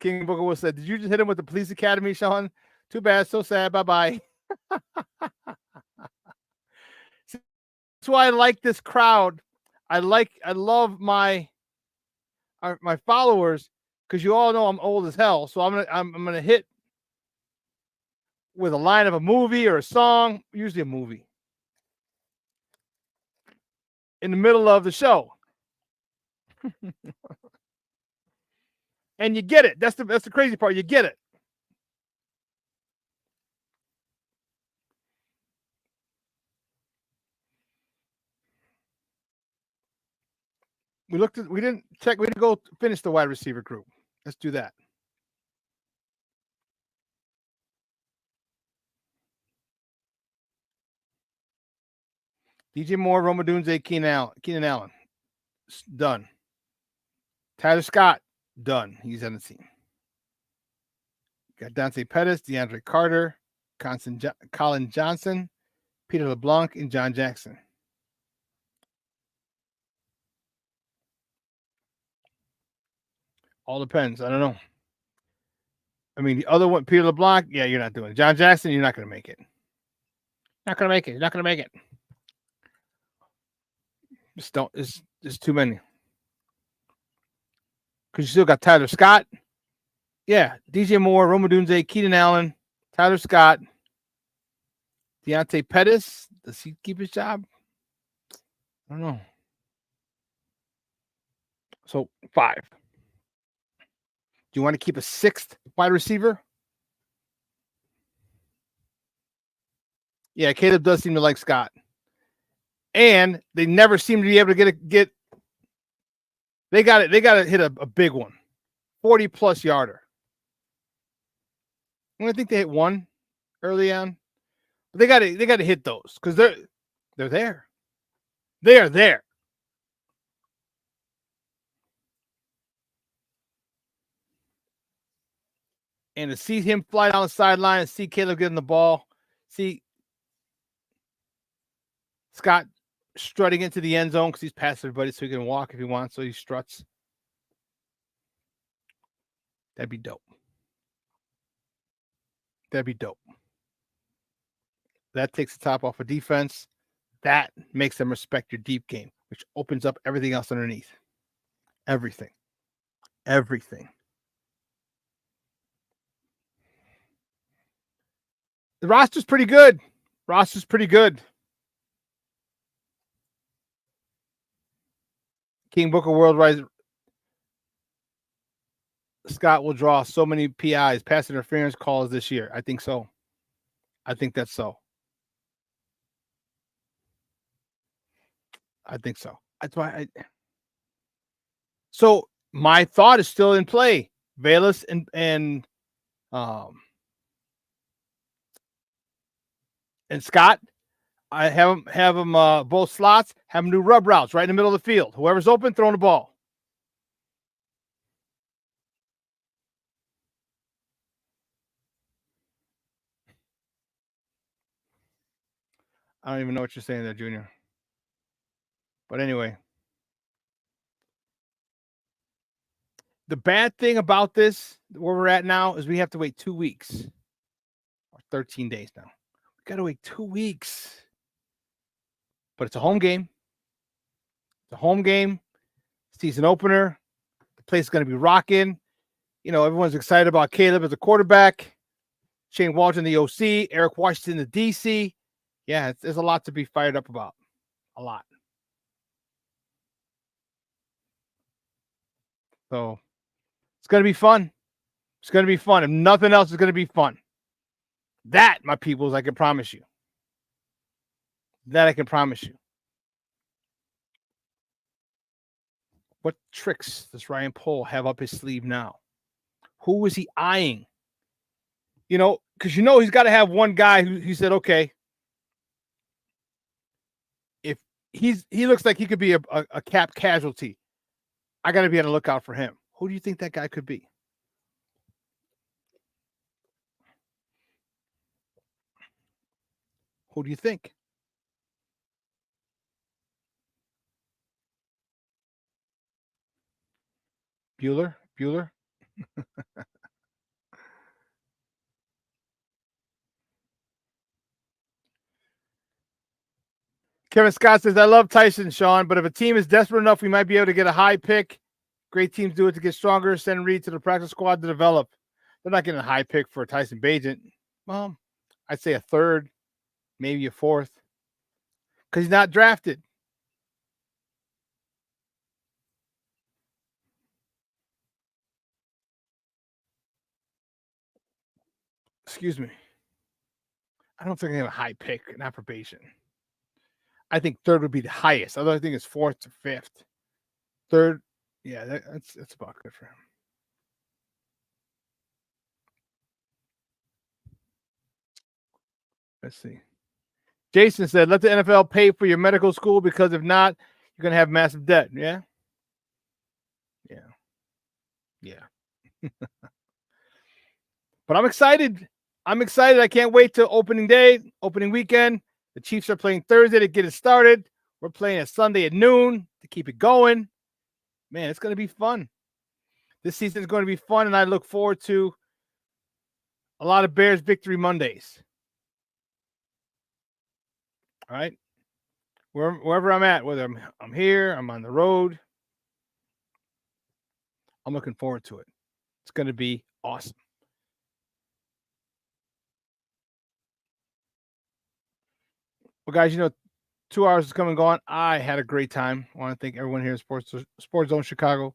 King Booker will say, "Did you just hit him with the police academy, Shawn? Too bad, so sad. Bye-bye." That's why I like this crowd. I love my followers, because you all know I'm old as hell. So I'm gonna hit with a line of a movie or a song, usually a movie, in the middle of the show. And you get it. That's the crazy part. You get it. We didn't check. We didn't go finish the wide receiver group. Let's do that. DJ Moore, Roma Dunze, Keenan Allen. Done. Tyler Scott, done. He's on the team. Got Dante Pettis, DeAndre Carter, Colin Johnson, Peter LeBlanc, and John Jackson. All depends. I don't know. I mean, the other one, Peter LeBlanc, yeah, you're not doing it. John Jackson, you're not going to make it. Not going to make it. You're not going to make it. Just don't. It's too many. Because you still got Tyler Scott. Yeah, DJ Moore, Roma Dunze, Keenan Allen, Tyler Scott, Deontay Pettis. Does he keep his job? I don't know. So 5. Do you want to keep a 6th wide receiver? Yeah, Caleb does seem to like Scott. And they never seem to be able to get they got to hit a big one. 40+ yarder. I think they hit one early on. But they got to hit those, because they're there. They are there. And to see him fly down the sideline and see Caleb getting the ball, see Scott strutting into the end zone because he's past everybody, so he can walk if he wants, so he struts. That'd be dope. That'd be dope. That takes the top off of defense. That makes them respect your deep game, which opens up everything else underneath. Everything. Everything. The roster's pretty good. Roster's pretty good. King Booker Worldwide. Scott will draw so many PIs, pass interference calls, this year. I think so. I think that's so. I think so. That's why So my thought is still in play. Valus and Scott, I have them both slots, have them do rub routes right in the middle of the field. Whoever's open, throwing the ball. I don't even know what you're saying there, Junior. But anyway. The bad thing about this, where we're at now, is we have to wait 2 weeks. Or 13 days now. We got to wait 2 weeks. But it's a home game. It's a home game. Season opener. The place is going to be rocking. You know, everyone's excited about Caleb as a quarterback. Shane Waldron, the OC. Eric Washington, the DC. Yeah, there's a lot to be fired up about. A lot. So, it's going to be fun. It's going to be fun. If nothing else, is going to be fun. That, my peoples, I can promise you. That I can promise you. What tricks does Ryan Pohl have up his sleeve now? Who is he eyeing? You know, because you know he's got to have one guy who said, okay, if he looks like he could be a cap casualty, I got to be on the lookout for him. Who do you think that guy could be? Who do you think? Bueller? Kevin Scott says, I love Tyson, Shawn, but if a team is desperate enough, we might be able to get a high pick. Great teams do it to get stronger. Send Reed to the practice squad to develop. They're not getting a high pick for Tyson Bagent. Well, I'd say a third, maybe a fourth, because he's not drafted. Excuse me. I don't think they have a high pick, not probation. I think third would be the highest. Although I think it's fourth or fifth. Third, yeah, that's about good for him. Let's see. Jason said, let the NFL pay for your medical school because if not, you're going to have massive debt. Yeah? Yeah. But I'm excited. I can't wait till opening day, opening weekend. The Chiefs are playing Thursday to get it started. We're playing a Sunday at noon to keep it going. Man, it's going to be fun. This season is going to be fun, and I look forward to a lot of Bears victory Mondays. All right? Wherever I'm at, whether I'm here, I'm on the road, I'm looking forward to it. It's going to be awesome. Well, guys, 2 hours is coming and gone. I had a great time. I want to thank everyone here at Sports Zone Chicago.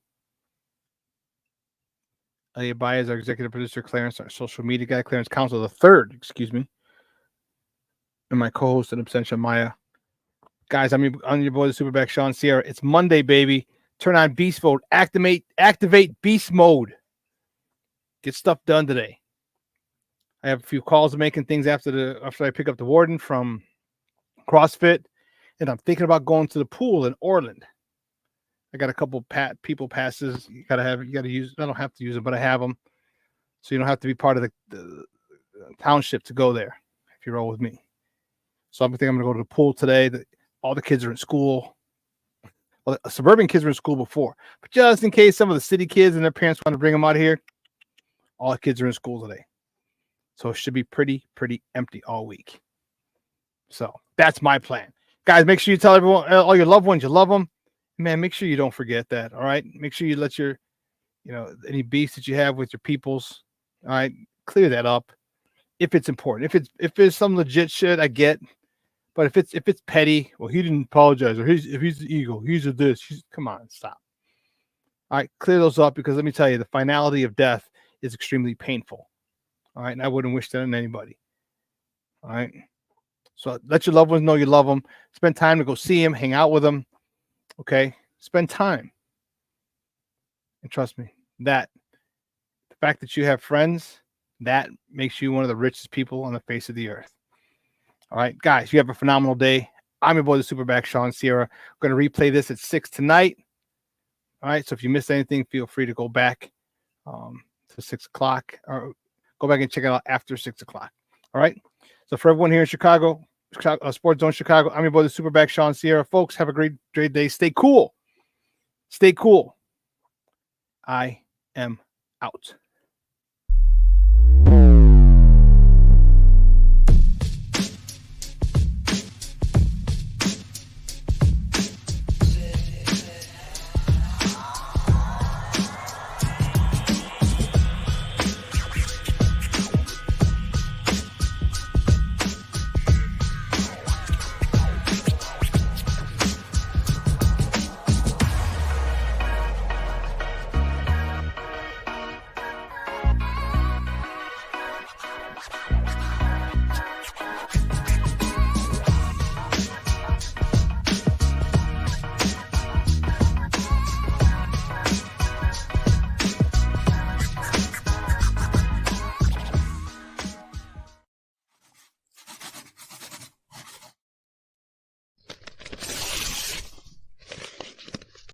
Elliot Baez, our executive producer, Clarence, our social media guy, Clarence Council III, and my co-host in absentia, Maya. Guys, I'm your boy, the SuperBack, Shawn Sierra. It's Monday, baby. Turn on beast mode. Activate beast mode. Get stuff done today. I have a few calls to make and things after I pick up the warden from CrossFit, and I'm thinking about going to the pool in Orland. I got a couple people passes. You got to use. I don't have to use them, but I have them, so you don't have to be part of the township to go there if you roll with me. So I'm going to go to the pool today. All the kids are in school. Well, the suburban kids were in school before, but just in case some of the city kids and their parents want to bring them out here, all the kids are in school today. So it should be pretty empty all week. So that's my plan. Guys, make sure you tell everyone, all your loved ones, you love them. Man, make sure you don't forget that, all right? Make sure you let your, any beefs that you have with your peoples, all right, clear that up if it's important. If it's some legit shit, I get. But if it's petty, well, he didn't apologize, or if he's the ego, he's a this. Come on, stop. All right, clear those up, because let me tell you, the finality of death is extremely painful. All right, and I wouldn't wish that on anybody. All right, so let your loved ones know you love them. Spend time to go see them, hang out with them. Okay, spend time. And trust me, the fact that you have friends, that makes you one of the richest people on the face of the earth. All right, guys, you have a phenomenal day. I'm your boy, the SuperBack, Shawn Sierra. I'm going to replay this at 6 tonight. All right, so if you missed anything, feel free to go back to 6 o'clock, or go back and check it out after 6 o'clock. All right, so for everyone here in Chicago, Sports Zone Chicago, I'm your boy, the SuperBack, Shawn Sierra. Folks, have a great day. Stay cool. I am out.